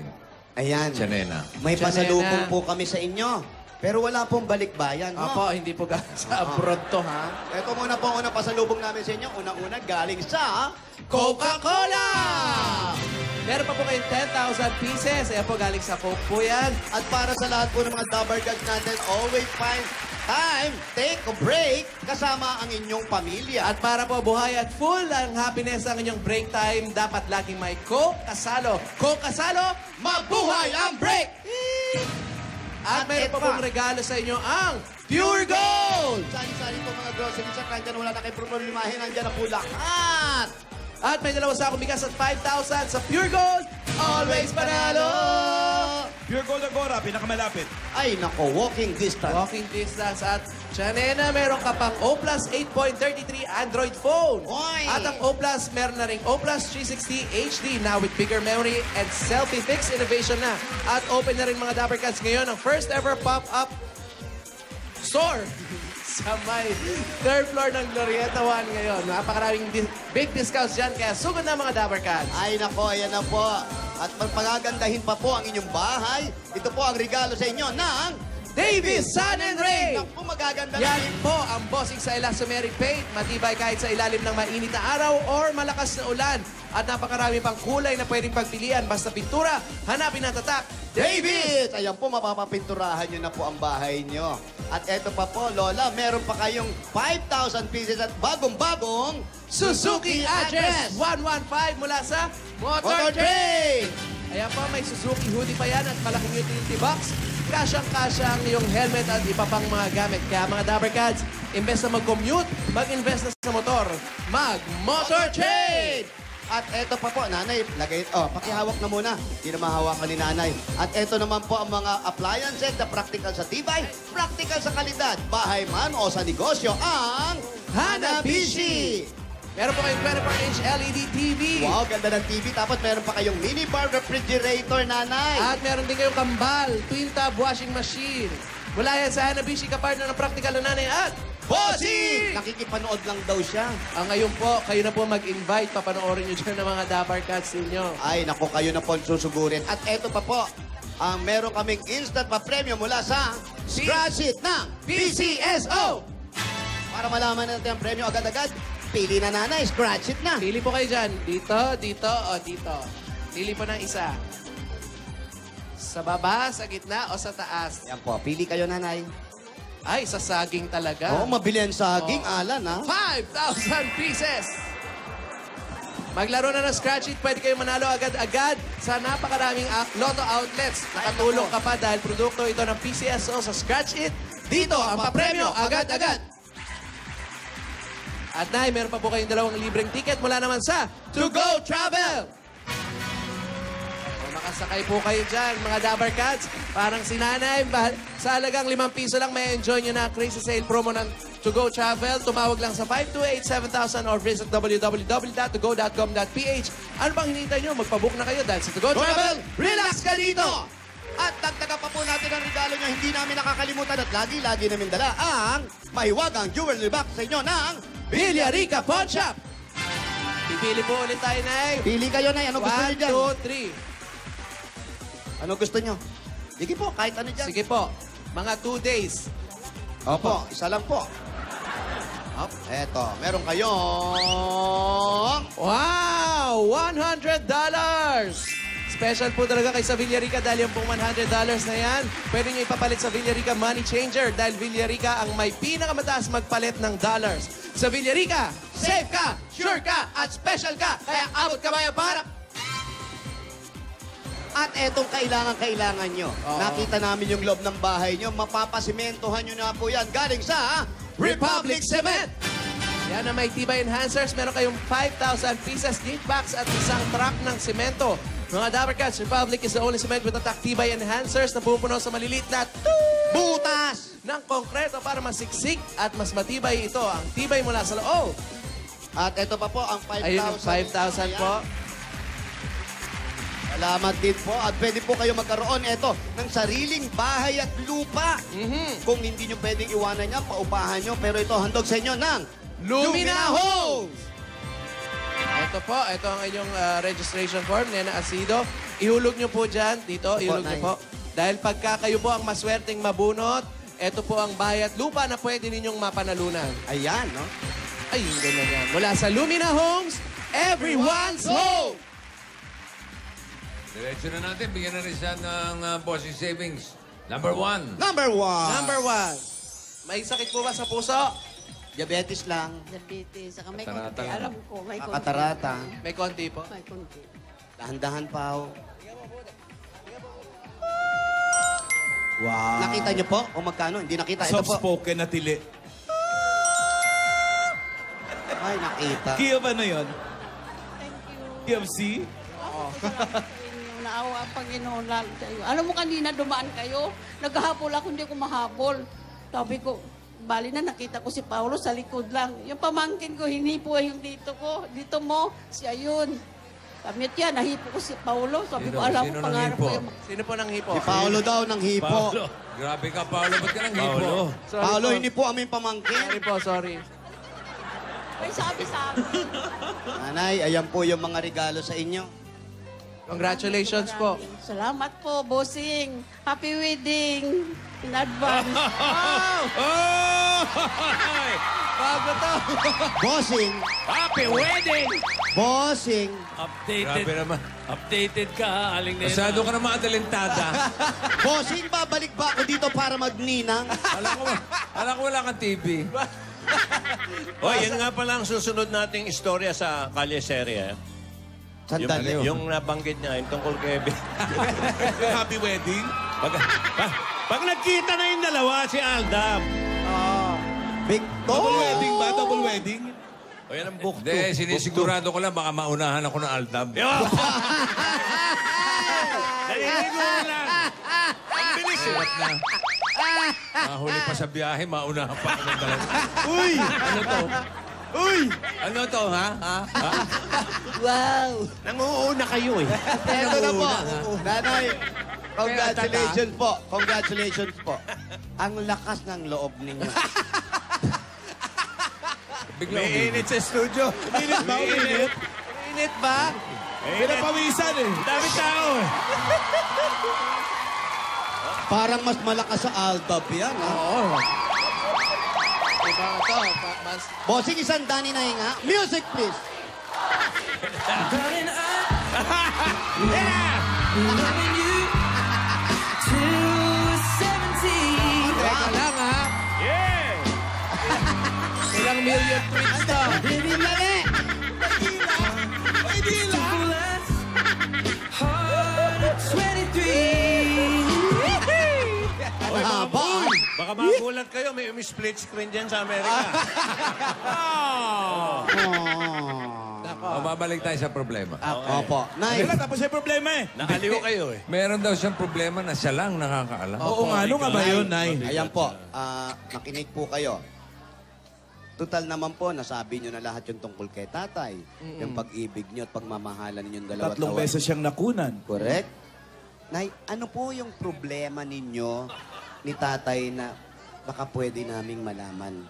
Ayan. Chanena. May pasalubong po kami sa inyo. Pero wala pong balikbayan, no? Opo, hindi po galing sa abroad to, ha? Ito muna po ang unang pasalubong namin sa inyo. Unang-una galing sa... Coca-Cola! Meron pa po kayong 10,000 pieces. Ayan po, galing sa Coke po yan. At para sa lahat po ng mga Dabber Gods natin, always find time, take a break, kasama ang inyong pamilya. At para po buhay at full ang happiness ang inyong break time, dapat laging may Coke kasalo. Coke kasalo, mabuhay ang break! At meron pa pong regalo sa inyo ang Pure Gold! Sari-sari po mga groceries at nandyan wala na kayo problemahin. Nandyan na po lahat. At may dalawa sa akong bigas at 5,000 sa Pure Gold. Always panalo! Pure Gold Agora, pinakamalapit. Ay, nako, walking distance. Walking distance. At Chanena, meron ka pang O Plus 8.33 Android phone. Oy! At ang O Plus, meron na rin O Plus 360 HD now with bigger memory and selfie fix innovation na. At open na rin mga Dapper Cats ngayon ang first ever pop-up store sa may third floor ng Glorieta 1 ngayon. Napakaraming big discounts dyan, kaya sugod na mga Dapper Cats. Ay, nako, ayan na po. At pagagandahin pa po ang inyong bahay. Ito po ang regalo sa inyo ng... Davis Sun and Rain! Naku, magaganda Yan rin. po ang bossing sa elastomeric paint. Matibay kahit sa ilalim ng mainit na araw or malakas na ulan. At napakarami pang kulay na pwedeng pagpilian. Basta pintura, hanapin ang tatak. Davis! Ayan po, mapapapinturahan nyo na po ang bahay nyo. At eto pa po, Lola, meron pa kayong 5,000 pieces at bagong-bagong Suzuki Address 115 mula sa Motor Trade! Ayan po, may Suzuki hoodie pa yan at malaking utility box. Kasyang-kasya ang iyong helmet at iba pang mga gamit. Kaya mga Dapper Cats, imbes na mag-commute, mag-invest na sa motor. Mag-Motor Trade! At eto pa po, nanay, pakihawak na muna. Hindi na mahawakan ni nanay. At eto naman po ang mga appliances na practical sa tibay, practical sa kalidad, bahay man o sa negosyo, ang Hanabishi! Meron po kayong 24-inch LED TV. Wow, ganda ng TV. Tapos meron pa kayong mini bar refrigerator, nanay. At meron din kayong kambal, twin tub washing machine. Mula yan sa Hanabishi, kapartner ng practical na nanay at Bossy! Nakikipanood lang daw siya. Ngayon po, kayo na po mag-invite. Papanoorin nyo dyan ng mga Dapper Cats ninyo. Ay, naku, kayo na po ang susugurin. At eto pa po, meron kaming instant pa-premyo mula sa Scratch It ng PCSO. Para malaman natin ang premyo agad-agad, pili na nanay, scratch it na. Pili po kayo dyan. Dito, dito, o dito. Pili po ng isa. Sa baba, sa gitna, o sa taas. Yan po, pili kayo nanay. Ay, sa saging talaga. Oo, mabili ang saging, Alan, ha? 5,000 pieces! Maglaro na ng Scratch It. Pwede kayo manalo agad-agad sa napakaraming Lotto outlets. Nakatulong ka pa dahil produkto ito ng PCSO sa Scratch It. Dito ang papremyo agad-agad. At Nay, meron pa po kayong 2 libreng ticket mula naman sa To Go Travel. Makasakay po kayo dyan, mga Dapper Cats. Parang si Nanay, sa halagang 5 piso lang, may enjoy nyo na crazy sale promo ng To Go Travel. Tumawag lang sa 528-7000 or visit www.togo.com.ph. Ano bang hinihintay nyo? Magpabook na kayo dahil sa To Go Travel. Relax ka dito! At dagdagan pa po natin ang regalo nyo, hindi namin nakakalimutan at lagi-lagi namin dala ang mahiwagang jewelry box sa inyo ng Villarica Pawn Shop. Pipili po ulit tayo, Nay. Pili kayo, Nay. Ano gusto nyo dyan? 1, 2, 3. Ano gusto nyo? Sige po, kahit ano dyan. Sige po. Mga 2 days. Opo, isa lang po. Eto, meron kayong... Wow! $100! Special po talaga kay sa Villarica dahil yung pong $100 na yan, pwede nyo ipapalit sa Villarica Money Changer dahil Villarica ang may pinakamataas magpalit ng dollars. Sa Villarica, safe ka, sure ka, at special ka, kaya abot ka ba yung parap? At etong kailangan nyo. Nakita namin yung loob ng bahay nyo. Mapapasimentohan nyo na po yan. Galing sa Republic Cement! Yan na may tibay enhancers. Meron kayong 5,000 pieces gift box at isang truck ng semento. Mga Dapper Cats, Republic is the only cement with tibay enhancers na pupuno sa maliliit na butas ng konkreto para masiksik at mas matibay ito. Ang tibay mula sa loob. At ito pa po, ang 5,000. Ayun, 5,000 po. Salamat din po. At pwede po kayo magkaroon ng sariling bahay at lupa. Kung hindi nyo pwedeng iwanan yan, paupahan nyo. Pero ito, handog sa inyo ng Lumina Homes! Ito po, ito ang inyong registration form, Nena Asido. Ihulog nyo po dyan, dito, ihulog nyo po. Dahil pagka kayo po ang maswerteng mabunot, ito po ang bahay at lupa na pwede ninyong mapanalunan. Ayan, no? Ay, ganyan yan. Mula sa Lumina Homes, everyone's home! Diretso na natin. Bigyan na rin siya ng bossing savings. Number 1. Number 1. Number 1. May sakit po ba sa puso? Diabetes lang. Diabetes. Saka may Katarata konti. lang. Alam ko, may konti. Katarata. May konti po. May konti. Dahan-dahan pa ho. Wow. Nakita niyo po kung magkano? Hindi nakita. Ito po. Soft-spoken na tili. Ay, nakita. Kiev ano yun? Thank you. KFC? Yung naawa ang Panginoon lalo sa iyo. Alam mo kanina dumaan kayo, naghahabol ako, hindi ko mahabol. Sabi ko, bali na nakita ko si Paulo sa likod lang. Yung pamangkin ko, hinipo yung dito ko. Dito mo, siya yun. Kamit yan, nahipo ko si Paulo. Sabi ko, alam Sino mo, pangarap nanghipo? ko yung... Sino po nang hipo? Si Paolo daw ng hipo. Grabe ka, Paolo. Ba't ka nang hipo? Sorry Paolo, po. hindi po aming pamangkin. Sorry po, sorry. Ay, sabi sa akin. Nanay, ayan po yung mga regalo sa inyo. Congratulations po. Salamat po, bossing. Happy wedding. In advance. Bago to. Bossing, Happy wedding! bossing. Updated. Grabe naman. Updated ka, ha, Aling Nena. Masyado ka na matalentada. Bossing, babalik ba ako dito para magninang? Alam ko wala kang TV. Oy, yan nga pala ang susunod nating istorya sa Kalye Serie. Sandali. Yung nabanggit niya, yung tungkol kay... Happy wedding? Pag nagkita na yung dalawa, si Aldab. Victor! Double wedding ba? Double wedding? O yan ang book Hindi, sinisigurado ko lang baka maunahan ako ng Aldab. Naliligo lang. Ang bilis eh. Hirap na. Mahuli pa sa biyahe, maunahan pa ako ng dalawa. Uy! Ano to? Uy! Ano to, ha? Wow! Nanguuna kayo eh. Ito na po. Nanay, congratulations po. Congratulations po. Ang lakas ng loob ninyo. Biglang May init sa studio. Init ba? Init? Init ba? Pinapawisan eh. Dami tao eh. Parang mas malakas sa Aldab yan, ha? Oo. Diba ito? Mas... Bossing, isang dani na hinga. Music, please. Teka lang, ha? Yeah! Ilang million tweets to? Hindi mali! Ay, di lang! Oy, Haba. baka magulat kayo, may split screen dyan sa Amerika. Oh. O, babalik tayo sa problema. Opo. Nay, Wala, tapos may problema eh. Nakaliw kayo eh. Meron daw siyang problema na siya lang nakakaalam. Oo nga, ano nga ba yun, Nay? ayan po. Makinig po kayo. Total naman po, nasabi nyo na lahat yung tungkol kay tatay. Yung pag-ibig nyo at pagmamahalan ninyong dalawa. Tatlong beses siyang nakunan. Correct? Nay, ano po yung problema ninyo ni tatay na baka pwede naming malaman?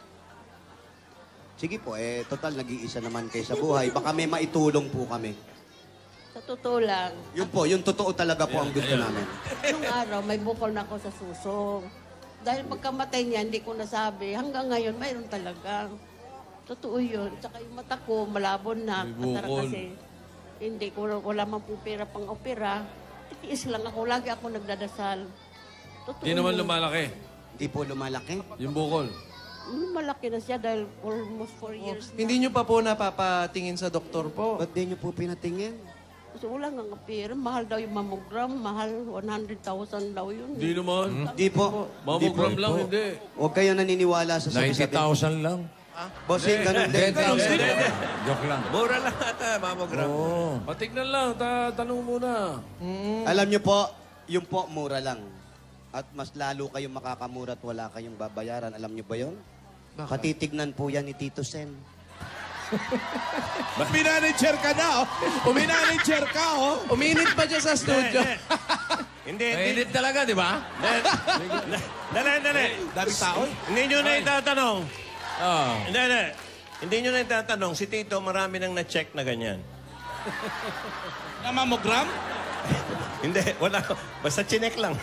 Sige po, total nag-iisa naman kayo sa buhay. Baka may maitulong po kami. Sa totoo lang, Yun po, yung totoo talaga po ang gusto namin. nung araw, may bukol na ako sa susong. Dahil pagkamatay niya, hindi ko nasabi. Hanggang ngayon, mayroon talaga. Totoo yun. Tsaka yung mata ko, malabo na. Katara kasi, hindi ko, wala man po pera pang opera. Titiis lang ako. Lagi ako nagdadasal. Totoo Hindi naman yun. lumalaki. Hindi po lumalaki. Yung bukol. Malaki na siya dahil almost 4 years na. Hindi nyo pa po napapatingin sa doktor po. Ba't di nyo po pinatingin? Kasi wala nga nga pera. Mahal daw yung mammogram. Mahal, 100,000 daw yun. Hindi naman. Di po. Mammogram lang, hindi. Huwag kayo naniniwala sa sabi-sabi. 90,000 lang. Bossing, ganun din. 10,000. Joke lang. Mura lang ata, mammogram. Oo. Patignan lang. Tanong muna. Alam nyo po, yung po, mura lang. At mas lalo kayong makakamura at wala kayong babayaran. Alam nyo ba yun? Katitignan po yan ni Tito Sen. Minanager ka na, oh. Minanager ka, oh. Uminit pa dyan sa studio. Hindi, Mainit talaga, di ba? Dali. Daming tao. Hindi nyo na itatanong. Oo. Hindi nyo na itatanong. Si Tito, marami nang na-check na ganyan. Na mammogram? Hindi, wala. Basta chinek lang.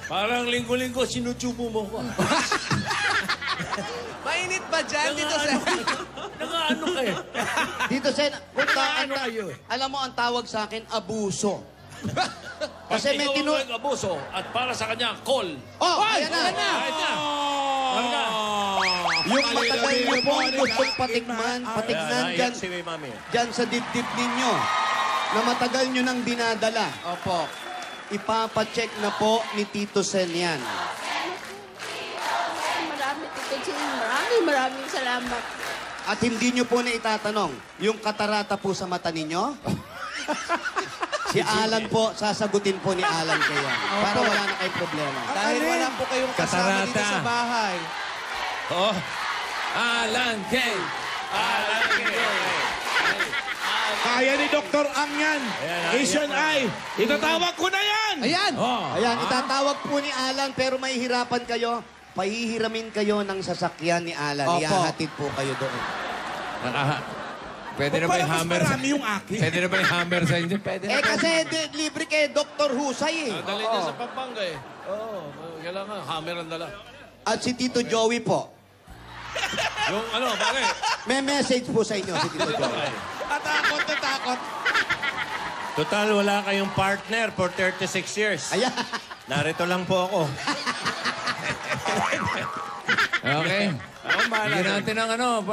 Parang linggo-linggo, sinutubo mo ko. Mainit ba dyan, Tito Sen? Naka-ano kayo? Dito, Sen, alam mo ang tawag sa akin, abuso. Kasi may Ikaw ang abuso at para sa kanya, call. Oh, ayan na. Kahit na. Marga. Yung matagal niyo pong gustong patignan Ayan, si Mami. dyan sa dibdib ninyo na matagal nyo nang dinadala. Opo. Ipapacheck na po ni Tito Sen yan. Maraming salamat. At hindi nyo po na itatanong, yung katarata po sa mata ninyo? Si Alan po, sasagutin po ni Alan kayo. Para wala na kayong problema. Dahil wala po kayong kasama dito Katarata. sa bahay. Oh, Alan K. Kaya ni Dr. Ang yan. Asian Eye. Itatawag ko na yan. Ayan! Oh. Ayan, itatawag po ni Alan, pero may hirapan kayo. Pahihiramin kayo ng sasakyan ni Alan. Opo. Ihahatid po kayo doon. Pwede na ba yung hammer? Marami yung akin. Pwede na ba yung hammer sa inyo? Pwede na. Kasi libre kay Dr. Husay eh. Dali niya sa Pampanga eh. Oo, kailangan hammer ang dala. At si Tito Joey po. Yung ano, bakit? May message po sa inyo si Tito Joey. Natakot. Total, wala kayong partner for 36 years. Ayan. Narito lang po ako. Okay. Bigyan natin ng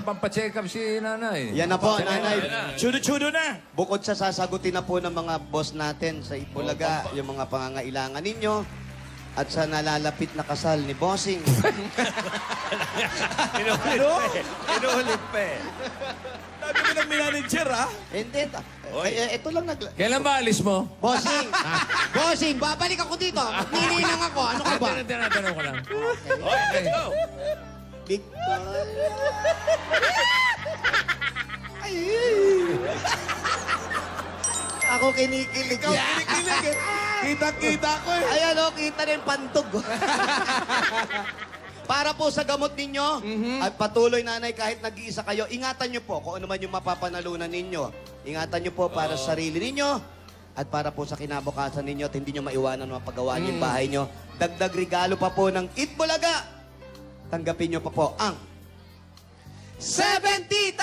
pampacheck up si nanay. Yan na po, nanay. Chudo-chudo na. Bukod sa sasagutin na po ng mga boss natin sa Itbulaga, yung mga pangangailangan ninyo, at sa nalalapit na kasal ni Bossing. Inuulit pa eh. Sabi mo ng manager, ha? Hindi. Ito lang Kailan ba alis mo? Bossing! Bossing, babalik ako dito. Nininang ako. Ano ka ba? Tinatanong ko lang. Let's go. Victor. Ako kinikilig. Ikaw, kinikilig eh. Kita-kita ko eh. Ayan o, kita rin pantog. Para po sa gamot ninyo, at patuloy nanay kahit nag-iisa kayo, ingatan nyo po kung ano man yung mapapanalunan ninyo. Ingatan nyo po para sa sarili ninyo at para po sa kinabukasan ninyo at hindi nyo maiwanan mapagawaan yung bahay nyo. Dagdag regalo pa po ng Itbulaga. Tanggapin nyo pa po ang 70,000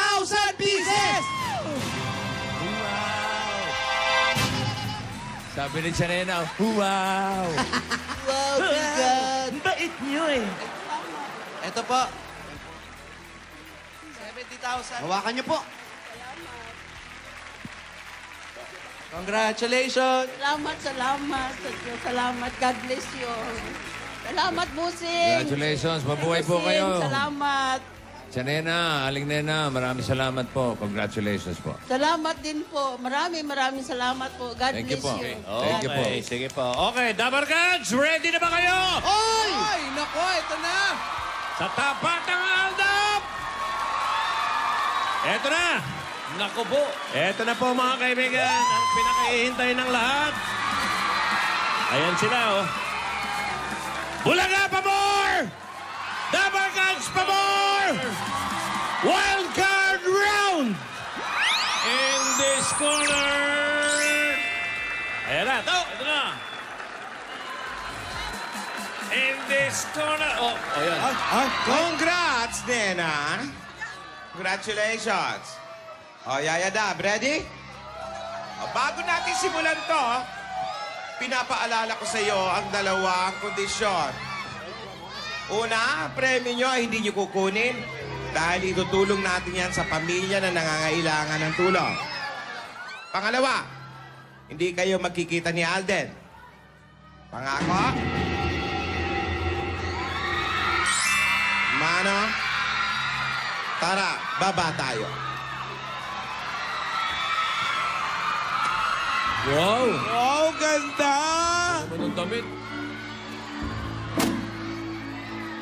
pieces! Sabi ni Chanena, wow! Wow, bigat! Bait niyo eh. Ito po. 70,000. Hawakan nyo po. Congratulations! Salamat. Salamat. God bless you. Salamat, Busing. Congratulations. Mabuhay po Busing, kayo. Salamat. Chanena, Aling Nena, maraming salamat po. Congratulations po. Salamat din po. Maraming salamat po. God Thank you bless po. you. Thank you po. Okay, sige po. Okay, Dabarkads, ready na ba kayo? Oy! Ay, nako, ito na! Sa tapat ng Aldab! Eto na! Naku po. Eto na po mga kaibigan, ang pinakahihintay ng lahat. Ayan sila, oh. Bulaga pa more! Dabarkads pa more! Wild card round! In this corner. Ayan na, ito! Ito na. In this corner. Oh, ayan. Congrats, Nena. Congratulations. O, Yaya Dab, ready? O, bago natin simulan to, pinapaalala ko sa iyo ang dalawang kondisyon. Una, ang premyo nyo ay hindi nyo kukunin dahil itutulong natin yan sa pamilya na nangangailangan ng tulong. Pangalawa, hindi kayo magkikita ni Alden. Pangako? Mano? Tara, baba tayo. Wow! Wow, ganda! Anong damit?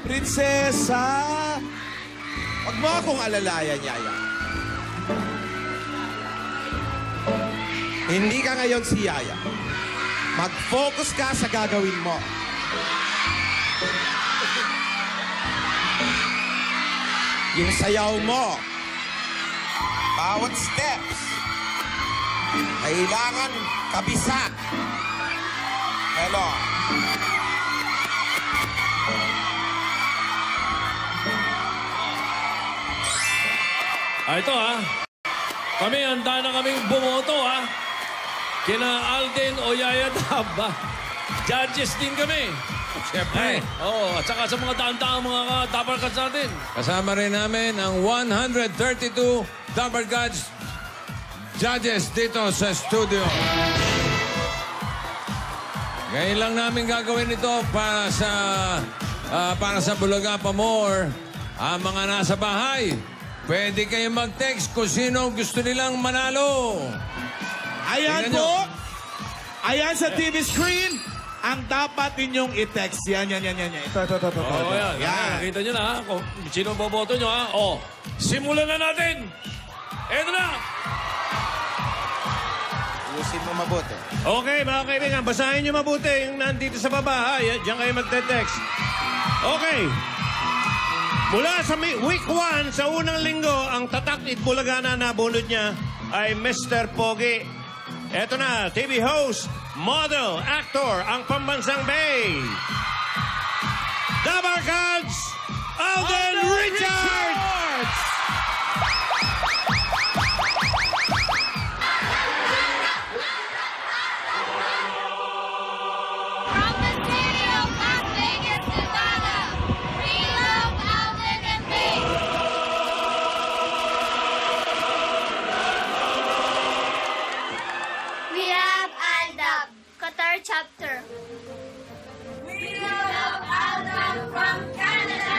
Prinsesa! Huwag mo akong alalayan, Yaya. Hindi ka ngayon si Yaya. Mag-focus ka sa gagawin mo. Yung sayaw mo. Bawat steps. Kailangan kabisa. Hello. Ito kami handa na kaming bumoto kina Alden o Yaya Dab. Judges din kami. Siyempre. At saka sa mga daan-daang mga Dabarkads natin. Kasama rin namin ang 132 Dabarkads judges dito sa studio. Ngayon lang namin gagawin ito para sa Bulaga pa more. Ang mga nasa bahay, pwede kayong mag-text kung sino gusto nilang manalo. Ayan po. Ayan sa TV screen. Ang dapat ninyong i-text. Yan. Ito. Yan. Nakita nyo na kung sino boboto nyo simulan na natin. Eto na. Ayusin mo mabuti. Okay, mga kaibigan, basahin nyo mabuti yung nandito sa baba. Diyan kayo magte-text. Okay. Mula sa week 1, sa unang linggo, ang Tatak Itbulaga na nabunod niya ay Mr. Pogi. Eto na, TV host, model, actor, ang pambansang Bay. Dabarkads, Alden Richards! From the city of Las Vegas, Nevada, we love Alden and Bay. We love Aldab, Qatar chapter. We love Aldab from Canada.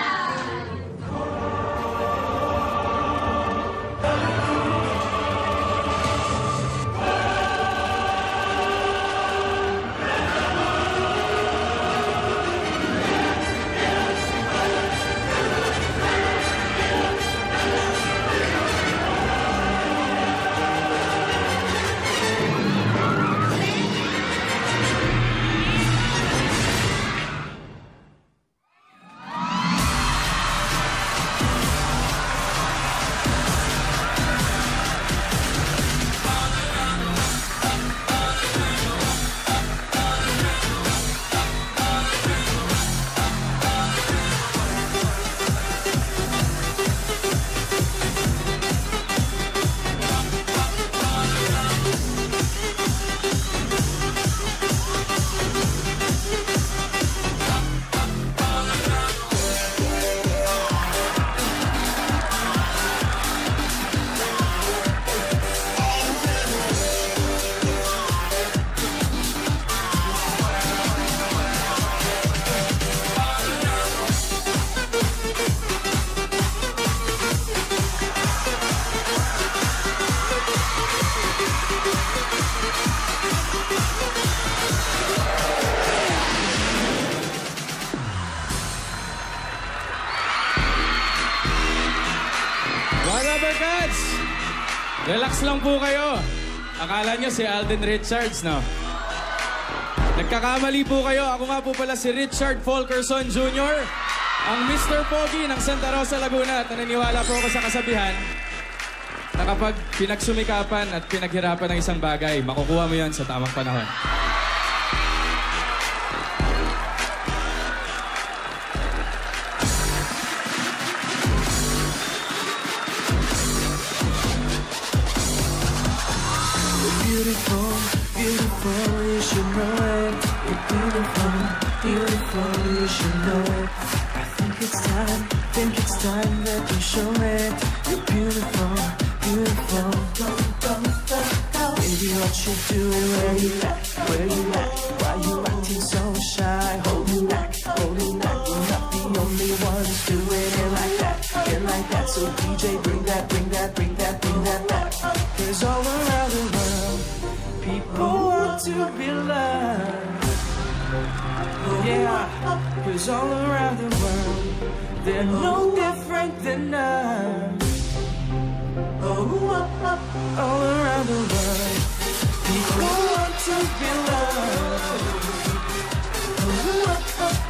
Dabarkads! Relax lang po kayo. Akala nyo si Alden Richards, no? Nagkakamali po kayo. Ako nga po pala si Richard Folkerson Jr., ang Mr. Pogi ng Santa Rosa, Laguna. At naniniwala po ako sa kasabihan na kapag pinagsumikapan at pinaghirapan ng isang bagay, makukuha mo yan sa tamang panahon. Beautiful, beautiful, you should know it. You're beautiful, beautiful, you should know it. I think it's time that you show it. You're beautiful, beautiful. Baby, what you doing? Where you at? Why you acting so shy? Holding back. We're not the only ones doing it like that. So DJ, bring that back. 'Cause all around the world, people want to be loved. Oh yeah, 'cause all around the world, they're no different than us. All around the world, people want to be loved.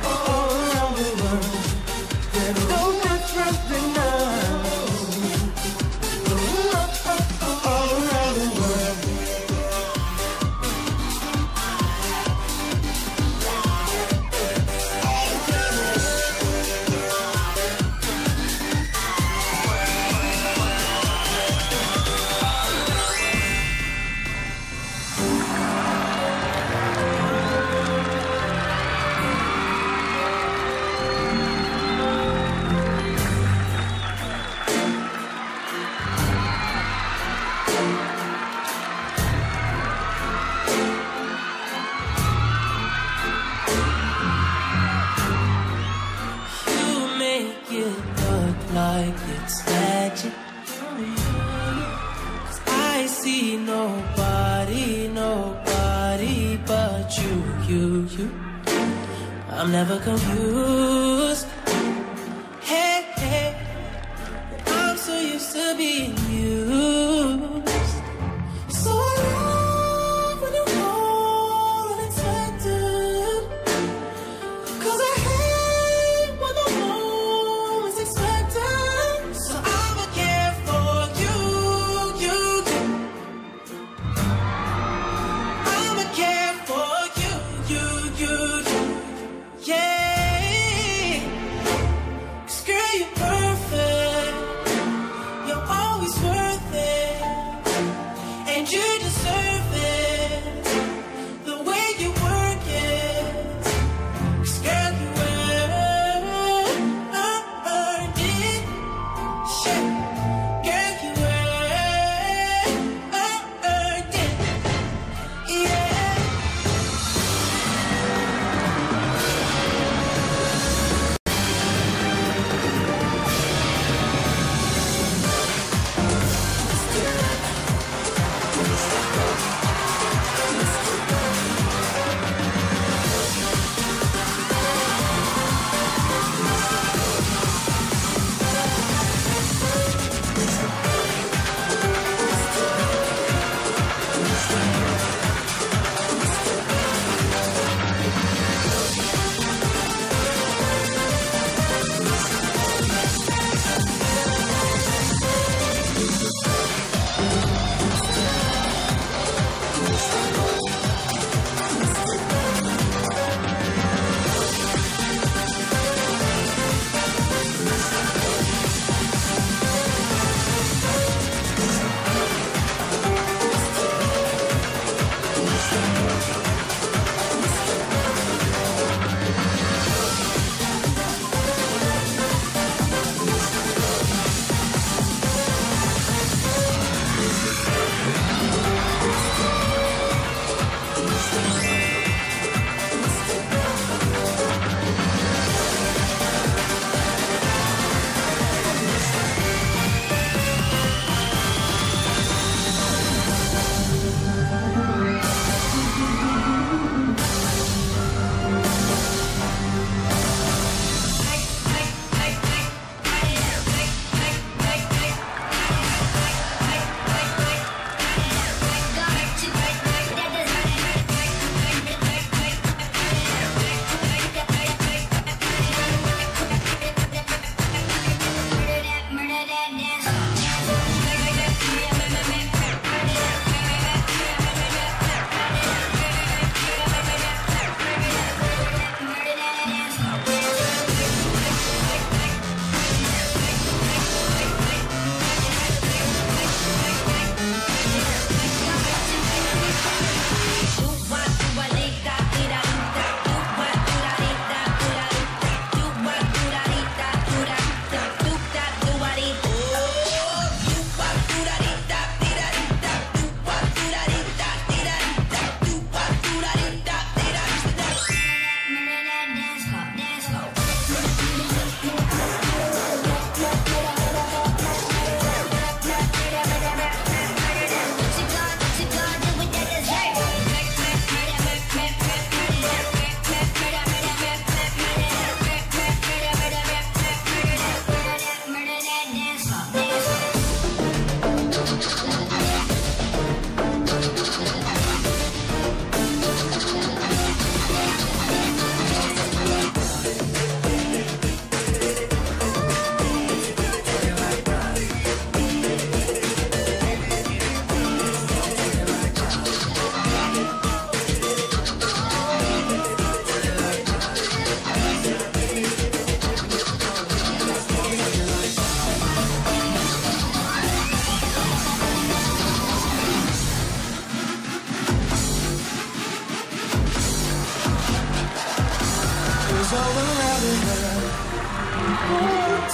All around the world, they're no different than us. All around the world. I'm never confused. Hey, hey, I'm so used to being used. So I love when you call unexpected. 'Cause I hate when the moment's expected. So I'ma care for you, you. I'ma care for you, you. Yeah. 'Cause girl, you're perfect. You're always worth it. And you deserve it. The way you work it. 'Cause girl, you earned it. Shit. Girl, you earned it. Yeah.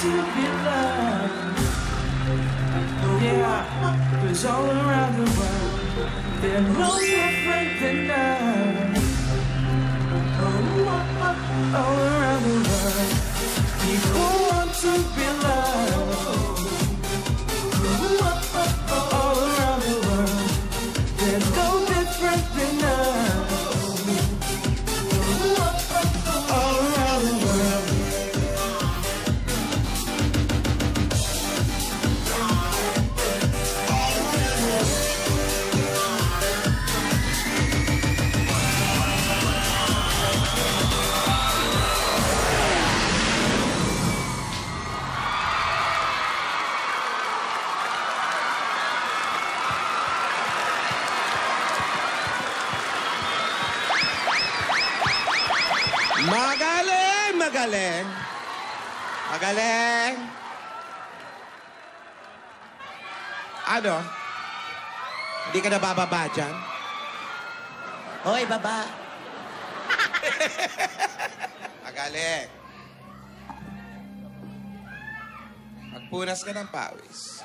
to be loved. Yeah, 'cause all around the world, they're no different than us. Oh, all around the world, people want to be loved. All around the world, they're no different than us. All Magaling, magaling. Magaling. Ano? Hindi ka na bababa dyan? Hoy, baba. Magaling. Magpunas ka ng pawis.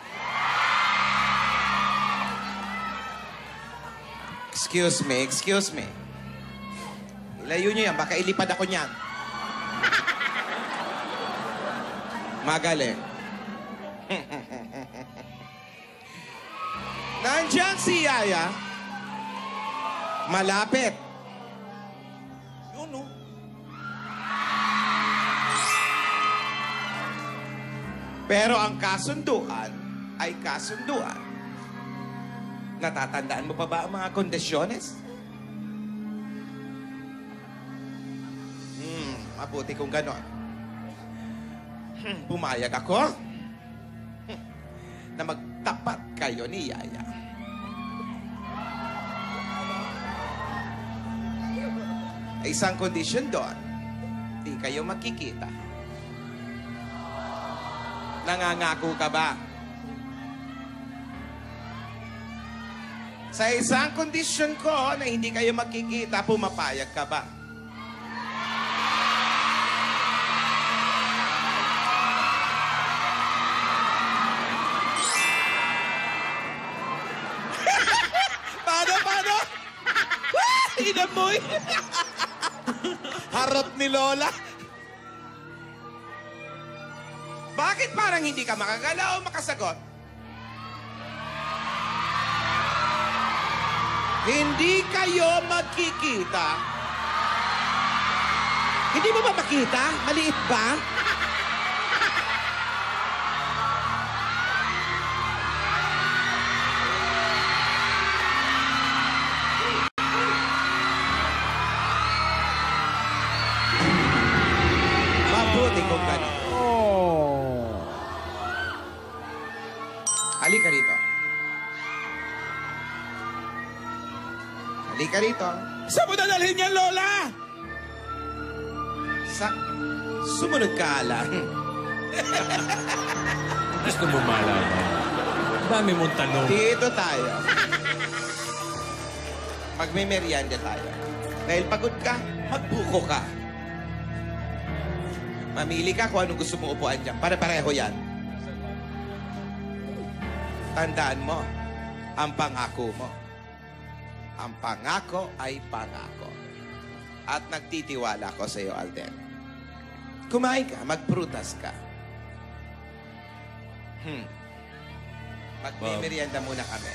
Excuse me, excuse me. Ilayo nyo yan, baka ilipad ako niyan. Magaling. Nandiyan si Yaya. Malapit. Yun, no? Pero ang kasunduan ay kasunduan. Natatandaan mo pa ba ang mga kondisyones? Mabuti kung ganon. Pumayag ako na magtapat kayo ni Yaya. Isang kondisyon doon, di kayo magkikita. Nangangako ka ba? Sa isang kondisyon ko na hindi kayo magkikita, pumapayag ka ba? Paano? Inamoy! Harot ni Lola. Bakit parang hindi ka makagalaw o makasagot? Hindi kayo magkikita. Hindi mo ba makita? Maliit ba? Mabuti kung gano'n. Halika rito. Halika rito. Saan mo dadalhin yan, Lola? Sumunod ka lang. Gusto mo malaman? Dami mong tanong. Dito tayo. Magme-merienda tayo. Dahil pagod ka, magbuko ka. Mamili ka kung anong gusto mong upuan dyan. Pare-pareho yan. Tandaan mo, ang pangako mo. Ang pangako ay pangako. At nagtitiwala ko sa iyo, Alden. Kumain ka, magprutas ka. Magmimerienda muna kami.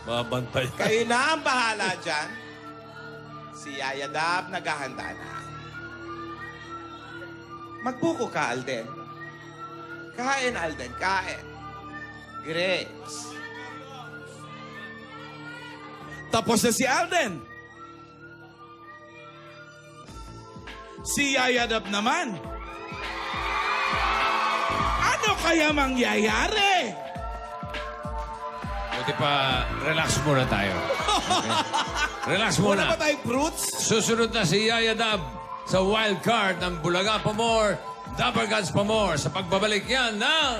Mabantay. Kayo na ang bahala dyan. Si Yaya Dab naghahanda na. Magbuko ka, Alden. Kain, Alden, kain. Grapes. Tapos na si Alden. Si Yaya Dab naman. Ano kaya mangyayari? Buti pa, relax muna tayo. Okay? Relax muna. Wala ba tayong fruits? Susunod na si Yaya Dab sa wild card ng Bulaga Pamor, Dapper Gods Pamor sa pagbabalik yan ng...